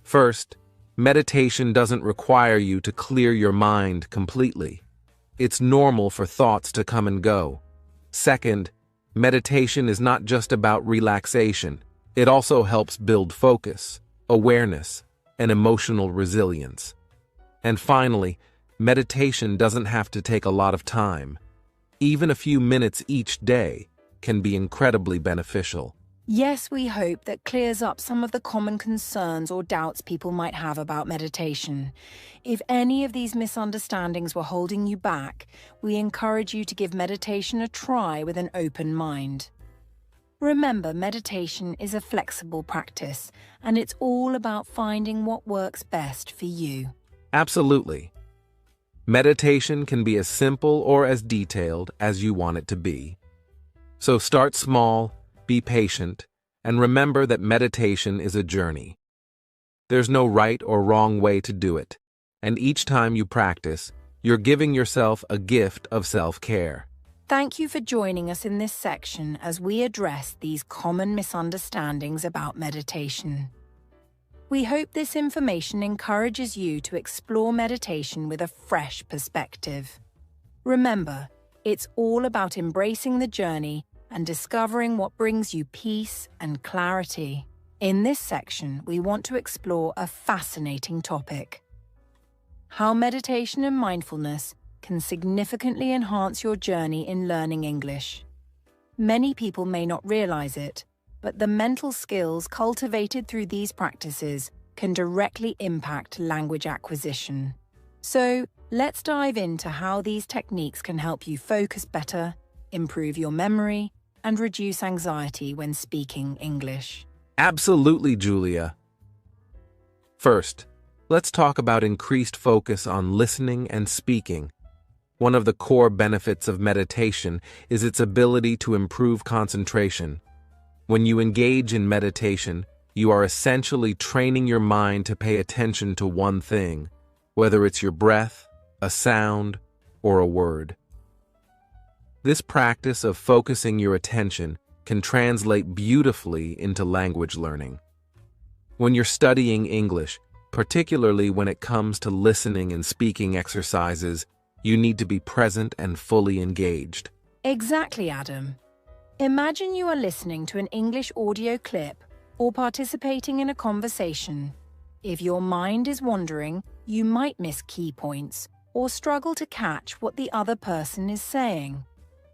First, meditation doesn't require you to clear your mind completely. It's normal for thoughts to come and go. Second, meditation is not just about relaxation. It also helps build focus, awareness, and emotional resilience. And finally, meditation doesn't have to take a lot of time. Even a few minutes each day can be incredibly beneficial. Yes, we hope that clears up some of the common concerns or doubts people might have about meditation. If any of these misunderstandings were holding you back, we encourage you to give meditation a try with an open mind. Remember, meditation is a flexible practice, and it's all about finding what works best for you. Absolutely. Meditation can be as simple or as detailed as you want it to be. So start small, be patient, and remember that meditation is a journey. There's no right or wrong way to do it, and each time you practice, you're giving yourself a gift of self-care. Thank you for joining us in this section as we address these common misunderstandings about meditation. We hope this information encourages you to explore meditation with a fresh perspective. Remember, it's all about embracing the journey and discovering what brings you peace and clarity. In this section, we want to explore a fascinating topic: how meditation and mindfulness can significantly enhance your journey in learning English. Many people may not realize it, but the mental skills cultivated through these practices can directly impact language acquisition. So, let's dive into how these techniques can help you focus better, improve your memory, and reduce anxiety when speaking English. Absolutely, Julia. First, let's talk about increased focus on listening and speaking. One of the core benefits of meditation is its ability to improve concentration. When you engage in meditation, you are essentially training your mind to pay attention to one thing, whether it's your breath, a sound, or a word. This practice of focusing your attention can translate beautifully into language learning. When you're studying English, particularly when it comes to listening and speaking exercises, you need to be present and fully engaged. Exactly, Adam. Imagine you are listening to an English audio clip or participating in a conversation. If your mind is wandering, you might miss key points or struggle to catch what the other person is saying.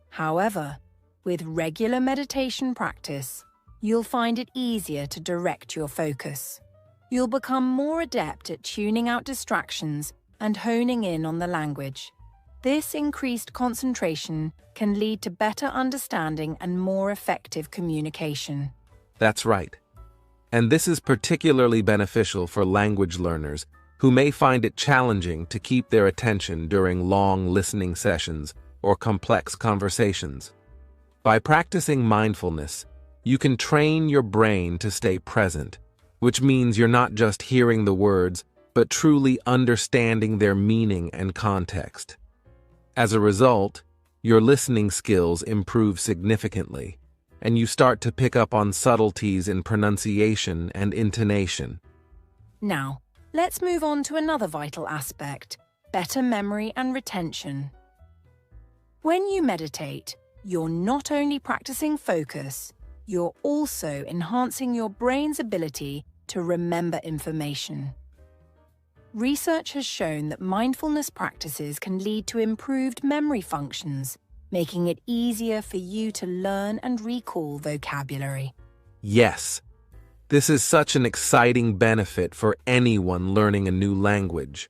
However, with regular meditation practice, you'll find it easier to direct your focus. You'll become more adept at tuning out distractions and honing in on the language. This increased concentration can lead to better understanding and more effective communication. That's right. And this is particularly beneficial for language learners who may find it challenging to keep their attention during long listening sessions or complex conversations. By practicing mindfulness, you can train your brain to stay present, which means you're not just hearing the words, but truly understanding their meaning and context. As a result, your listening skills improve significantly, and you start to pick up on subtleties in pronunciation and intonation. Now, let's move on to another vital aspect: better memory and retention. When you meditate, you're not only practicing focus, you're also enhancing your brain's ability to remember information. Research has shown that mindfulness practices can lead to improved memory functions, making it easier for you to learn and recall vocabulary. Yes, this is such an exciting benefit for anyone learning a new language.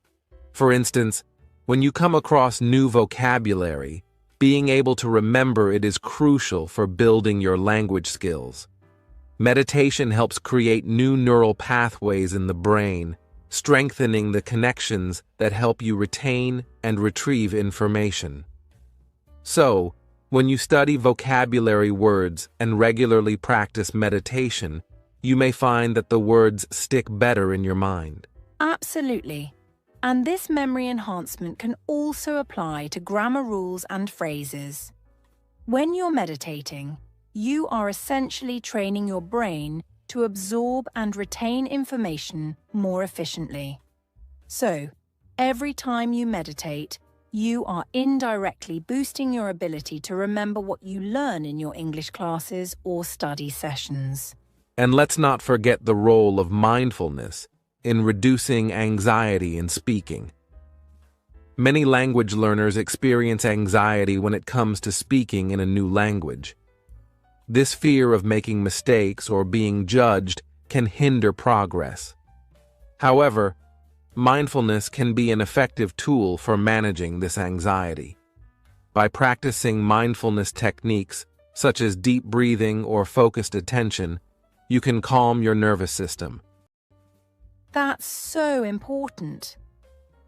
For instance, when you come across new vocabulary, being able to remember it is crucial for building your language skills. Meditation helps create new neural pathways in the brain, strengthening the connections that help you retain and retrieve information. So, when you study vocabulary words and regularly practice meditation, you may find that the words stick better in your mind. Absolutely. And this memory enhancement can also apply to grammar rules and phrases. When you're meditating, you are essentially training your brain to absorb and retain information more efficiently. So, every time you meditate, you are indirectly boosting your ability to remember what you learn in your English classes or study sessions. And let's not forget the role of mindfulness in reducing anxiety in speaking. Many language learners experience anxiety when it comes to speaking in a new language. This fear of making mistakes or being judged can hinder progress. However, mindfulness can be an effective tool for managing this anxiety. By practicing mindfulness techniques, such as deep breathing or focused attention, you can calm your nervous system. That's so important.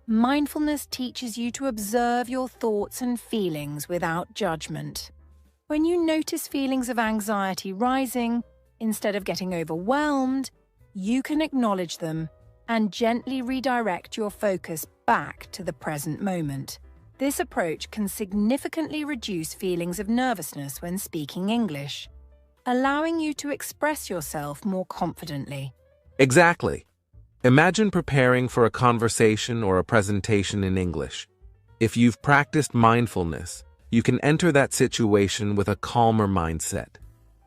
Mindfulness teaches you to observe your thoughts and feelings without judgment. When you notice feelings of anxiety rising, instead of getting overwhelmed, you can acknowledge them and gently redirect your focus back to the present moment. This approach can significantly reduce feelings of nervousness when speaking English, allowing you to express yourself more confidently. Exactly. Imagine preparing for a conversation or a presentation in English. If you've practiced mindfulness, you can enter that situation with a calmer mindset.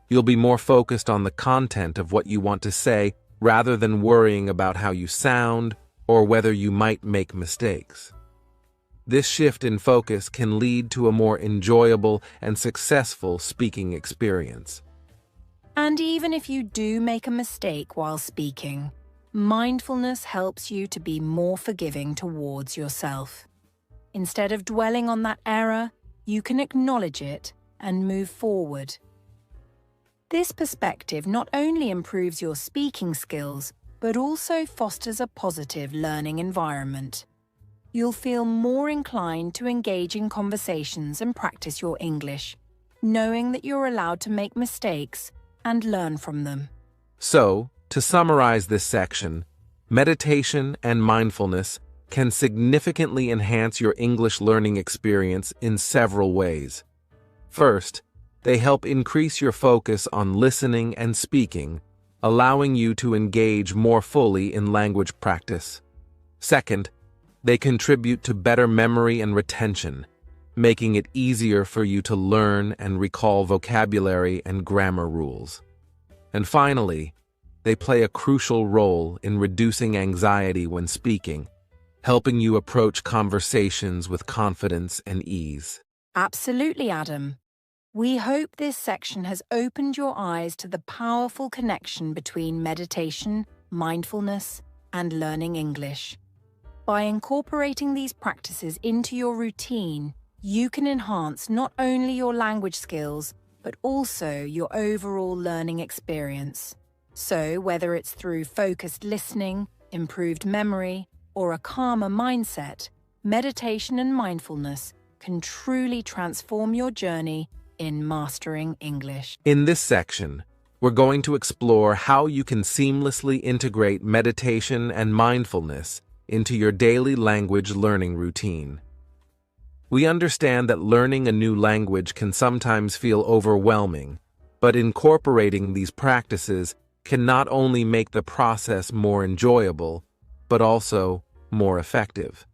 You'll be more focused on the content of what you want to say rather than worrying about how you sound or whether you might make mistakes. This shift in focus can lead to a more enjoyable and successful speaking experience. And even if you do make a mistake while speaking, mindfulness helps you to be more forgiving towards yourself. Instead of dwelling on that error, you can acknowledge it and move forward. This perspective not only improves your speaking skills, but also fosters a positive learning environment. You'll feel more inclined to engage in conversations and practice your English, knowing that you're allowed to make mistakes and learn from them. So, to summarize this section, meditation and mindfulness can significantly enhance your English learning experience in several ways. First, they help increase your focus on listening and speaking, allowing you to engage more fully in language practice. Second, they contribute to better memory and retention, making it easier for you to learn and recall vocabulary and grammar rules. And finally, they play a crucial role in reducing anxiety when speaking, helping you approach conversations with confidence and ease. Absolutely, Adam. We hope this section has opened your eyes to the powerful connection between meditation, mindfulness, and learning English. By incorporating these practices into your routine, you can enhance not only your language skills, but also your overall learning experience. So, whether it's through focused listening, improved memory, or a calmer mindset, meditation and mindfulness can truly transform your journey in mastering English. In this section, we're going to explore how you can seamlessly integrate meditation and mindfulness into your daily language learning routine. We understand that learning a new language can sometimes feel overwhelming, but incorporating these practices can not only make the process more enjoyable, but also more effective.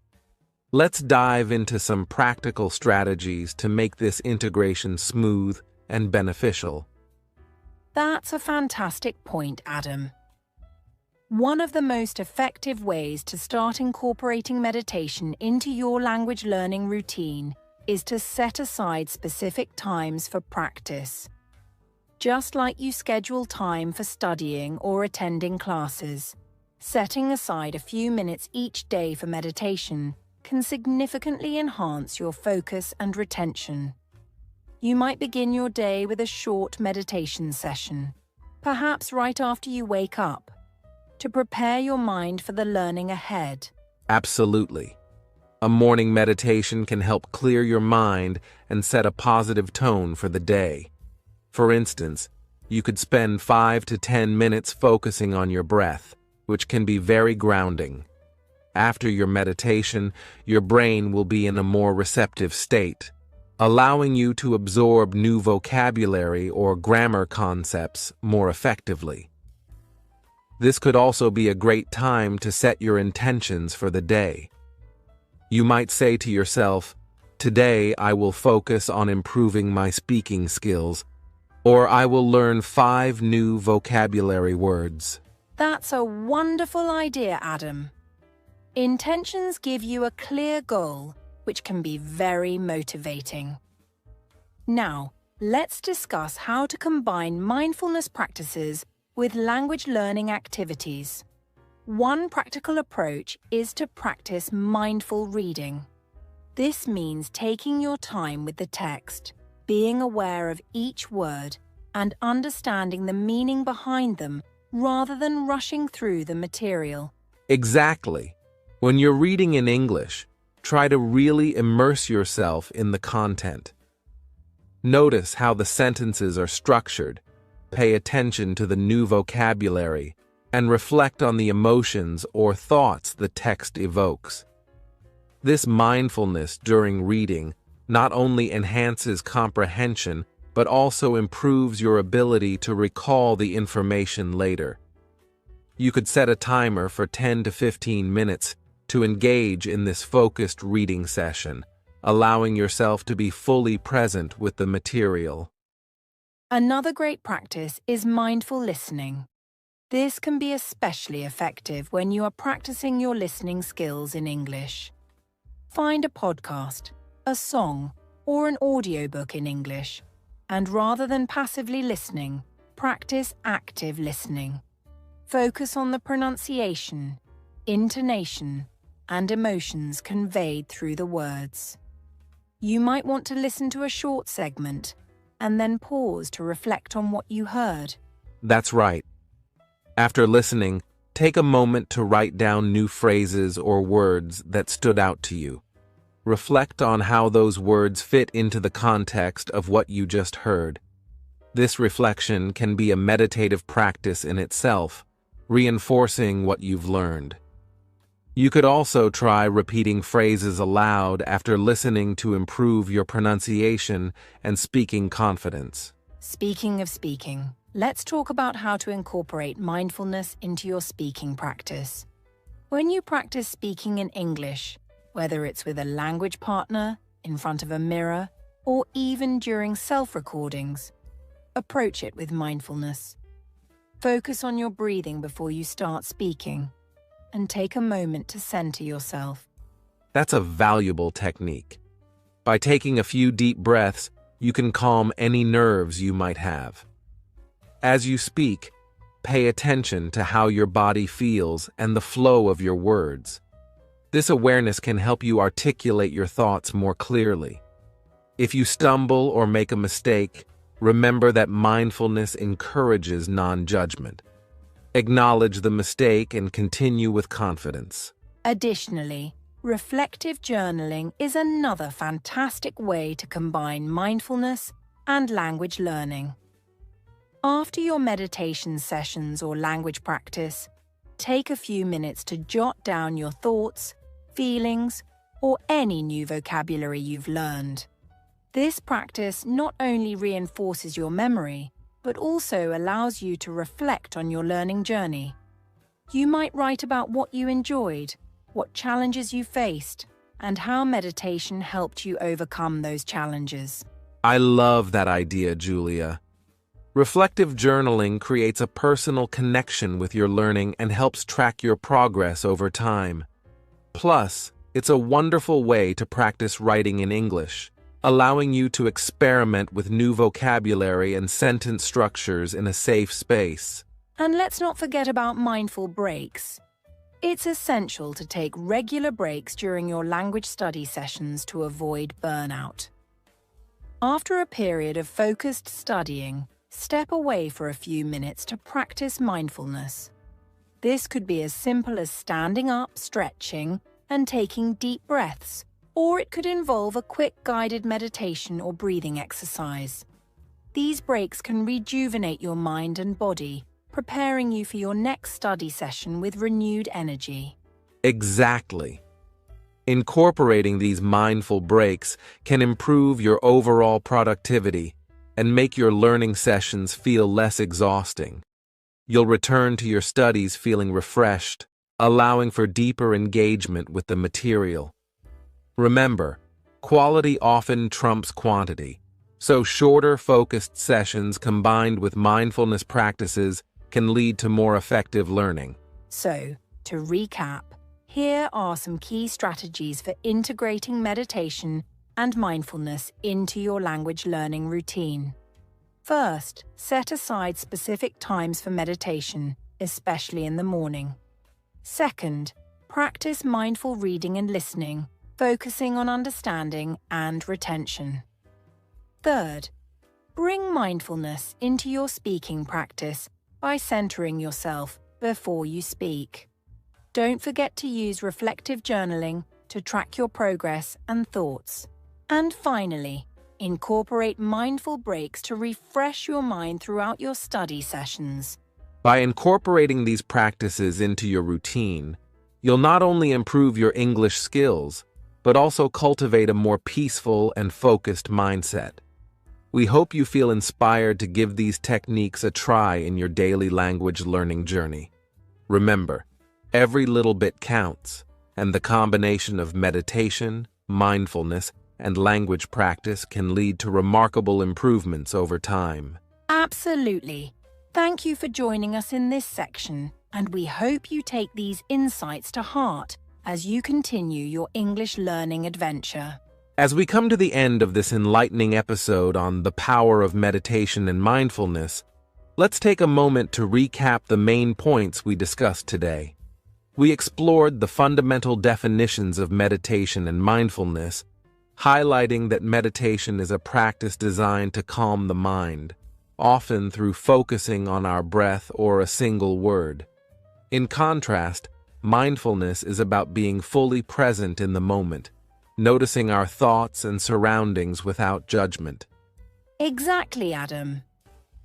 Let's dive into some practical strategies to make this integration smooth and beneficial. That's a fantastic point, Adam. One of the most effective ways to start incorporating meditation into your language learning routine is to set aside specific times for practice. Just like you schedule time for studying or attending classes, setting aside a few minutes each day for meditation can significantly enhance your focus and retention. You might begin your day with a short meditation session, perhaps right after you wake up, to prepare your mind for the learning ahead. Absolutely. A morning meditation can help clear your mind and set a positive tone for the day. For instance, you could spend 5 to 10 minutes focusing on your breath, which can be very grounding. After your meditation, your brain will be in a more receptive state, allowing you to absorb new vocabulary or grammar concepts more effectively. This could also be a great time to set your intentions for the day. You might say to yourself, "Today I will focus on improving my speaking skills," or "I will learn 5 new vocabulary words." That's a wonderful idea, Adam. Intentions give you a clear goal, which can be very motivating. Now, let's discuss how to combine mindfulness practices with language learning activities. One practical approach is to practice mindful reading. This means taking your time with the text, being aware of each word, and understanding the meaning behind them rather than rushing through the material. Exactly. When you're reading in English, try to really immerse yourself in the content. Notice how the sentences are structured, pay attention to the new vocabulary, and reflect on the emotions or thoughts the text evokes. This mindfulness during reading not only enhances comprehension, but also improves your ability to recall the information later. You could set a timer for 10 to 15 minutes to engage in this focused reading session, allowing yourself to be fully present with the material. Another great practice is mindful listening. This can be especially effective when you are practicing your listening skills in English. Find a podcast, a song, or an audiobook in English, and rather than passively listening, practice active listening. Focus on the pronunciation, intonation, and emotions conveyed through the words. You might want to listen to a short segment and then pause to reflect on what you heard. That's right. After listening, take a moment to write down new phrases or words that stood out to you. Reflect on how those words fit into the context of what you just heard. This reflection can be a meditative practice in itself, reinforcing what you've learned. You could also try repeating phrases aloud after listening to improve your pronunciation and speaking confidence. Speaking of speaking, let's talk about how to incorporate mindfulness into your speaking practice. When you practice speaking in English, whether it's with a language partner, in front of a mirror, or even during self-recordings, approach it with mindfulness. Focus on your breathing before you start speaking, and take a moment to center yourself. That's a valuable technique. By taking a few deep breaths, you can calm any nerves you might have. As you speak, pay attention to how your body feels and the flow of your words. This awareness can help you articulate your thoughts more clearly. If you stumble or make a mistake, remember that mindfulness encourages non-judgment. Acknowledge the mistake and continue with confidence. Additionally, reflective journaling is another fantastic way to combine mindfulness and language learning. After your meditation sessions or language practice, take a few minutes to jot down your thoughts, feelings, or any new vocabulary you've learned. This practice not only reinforces your memory, but also allows you to reflect on your learning journey. You might write about what you enjoyed, what challenges you faced, and how meditation helped you overcome those challenges. I love that idea, Julia. Reflective journaling creates a personal connection with your learning and helps track your progress over time. Plus, it's a wonderful way to practice writing in English, allowing you to experiment with new vocabulary and sentence structures in a safe space. And let's not forget about mindful breaks. It's essential to take regular breaks during your language study sessions to avoid burnout. After a period of focused studying, step away for a few minutes to practice mindfulness. This could be as simple as standing up, stretching, and taking deep breaths, or it could involve a quick guided meditation or breathing exercise. These breaks can rejuvenate your mind and body, preparing you for your next study session with renewed energy. Exactly. Incorporating these mindful breaks can improve your overall productivity and make your learning sessions feel less exhausting. You'll return to your studies feeling refreshed, allowing for deeper engagement with the material. Remember, quality often trumps quantity, so shorter, focused sessions combined with mindfulness practices can lead to more effective learning. So, to recap, here are some key strategies for integrating meditation and mindfulness into your language learning routine. First, set aside specific times for meditation, especially in the morning. Second, practice mindful reading and listening, focusing on understanding and retention. Third, bring mindfulness into your speaking practice by centering yourself before you speak. Don't forget to use reflective journaling to track your progress and thoughts. And finally, incorporate mindful breaks to refresh your mind throughout your study sessions. By incorporating these practices into your routine, you'll not only improve your English skills, but also cultivate a more peaceful and focused mindset. We hope you feel inspired to give these techniques a try in your daily language learning journey. Remember, every little bit counts, and the combination of meditation, mindfulness, and language practice can lead to remarkable improvements over time. Absolutely. Thank you for joining us in this section, and we hope you take these insights to heart as you continue your English learning adventure. As we come to the end of this enlightening episode on the power of meditation and mindfulness, let's take a moment to recap the main points we discussed today. We explored the fundamental definitions of meditation and mindfulness, highlighting that meditation is a practice designed to calm the mind, often through focusing on our breath or a single word. In contrast, mindfulness is about being fully present in the moment, noticing our thoughts and surroundings without judgment. Exactly, Adam.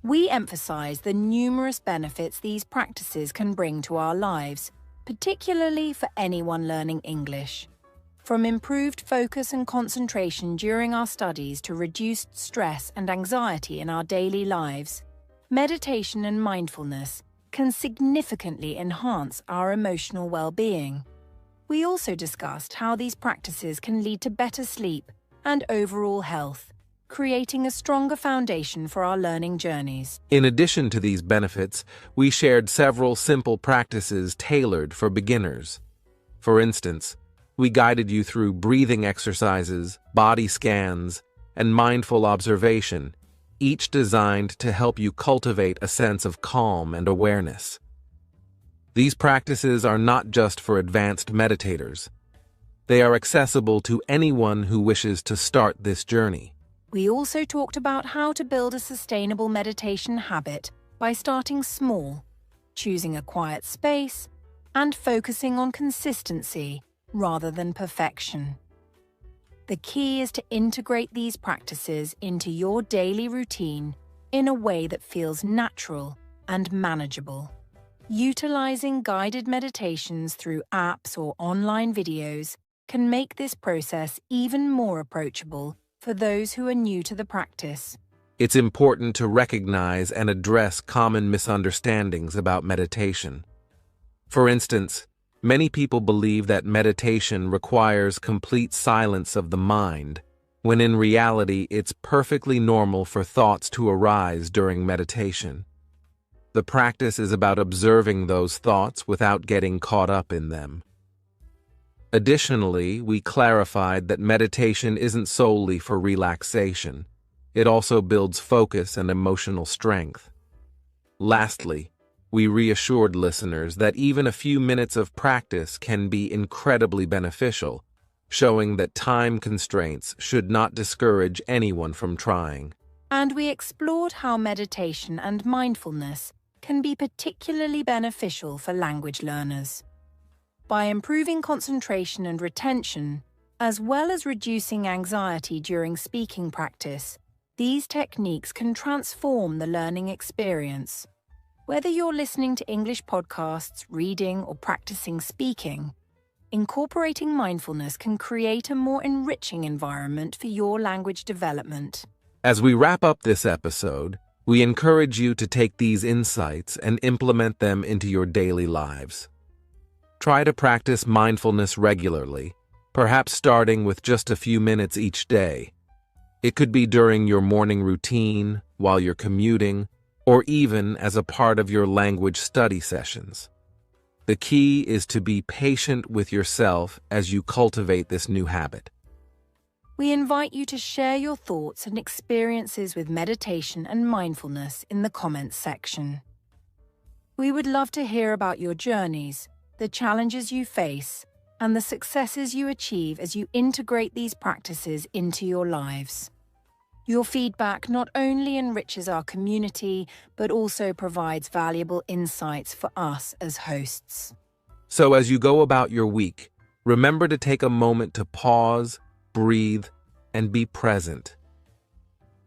We emphasize the numerous benefits these practices can bring to our lives, particularly for anyone learning English. From improved focus and concentration during our studies to reduced stress and anxiety in our daily lives, meditation and mindfulness can significantly enhance our emotional well-being. We also discussed how these practices can lead to better sleep and overall health, creating a stronger foundation for our learning journeys. In addition to these benefits, we shared several simple practices tailored for beginners. For instance, we guided you through breathing exercises, body scans, and mindful observation, each designed to help you cultivate a sense of calm and awareness. These practices are not just for advanced meditators. They are accessible to anyone who wishes to start this journey. We also talked about how to build a sustainable meditation habit by starting small, choosing a quiet space, and focusing on consistency rather than perfection. The key is to integrate these practices into your daily routine in a way that feels natural and manageable. Utilizing guided meditations through apps or online videos can make this process even more approachable for those who are new to the practice. It's important to recognize and address common misunderstandings about meditation. For instance, many people believe that meditation requires complete silence of the mind, when in reality it's perfectly normal for thoughts to arise during meditation. The practice is about observing those thoughts without getting caught up in them. Additionally, we clarified that meditation isn't solely for relaxation. It also builds focus and emotional strength. Lastly, we reassured listeners that even a few minutes of practice can be incredibly beneficial, showing that time constraints should not discourage anyone from trying. And we explored how meditation and mindfulness can be particularly beneficial for language learners. By improving concentration and retention, as well as reducing anxiety during speaking practice, these techniques can transform the learning experience. Whether you're listening to English podcasts, reading, or practicing speaking, incorporating mindfulness can create a more enriching environment for your language development. As we wrap up this episode, we encourage you to take these insights and implement them into your daily lives. Try to practice mindfulness regularly, perhaps starting with just a few minutes each day. It could be during your morning routine, while you're commuting, or even as a part of your language study sessions. The key is to be patient with yourself as you cultivate this new habit. We invite you to share your thoughts and experiences with meditation and mindfulness in the comments section. We would love to hear about your journeys, the challenges you face, and the successes you achieve as you integrate these practices into your lives. Your feedback not only enriches our community, but also provides valuable insights for us as hosts. So as you go about your week, remember to take a moment to pause, breathe, and be present.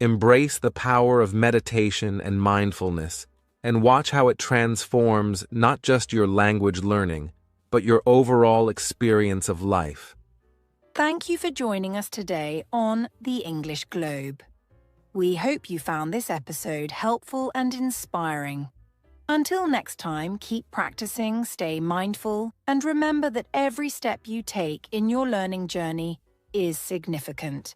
Embrace the power of meditation and mindfulness, and watch how it transforms not just your language learning, but your overall experience of life. Thank you for joining us today on The English Globe. We hope you found this episode helpful and inspiring. Until next time, keep practicing, stay mindful, and remember that every step you take in your learning journey is significant.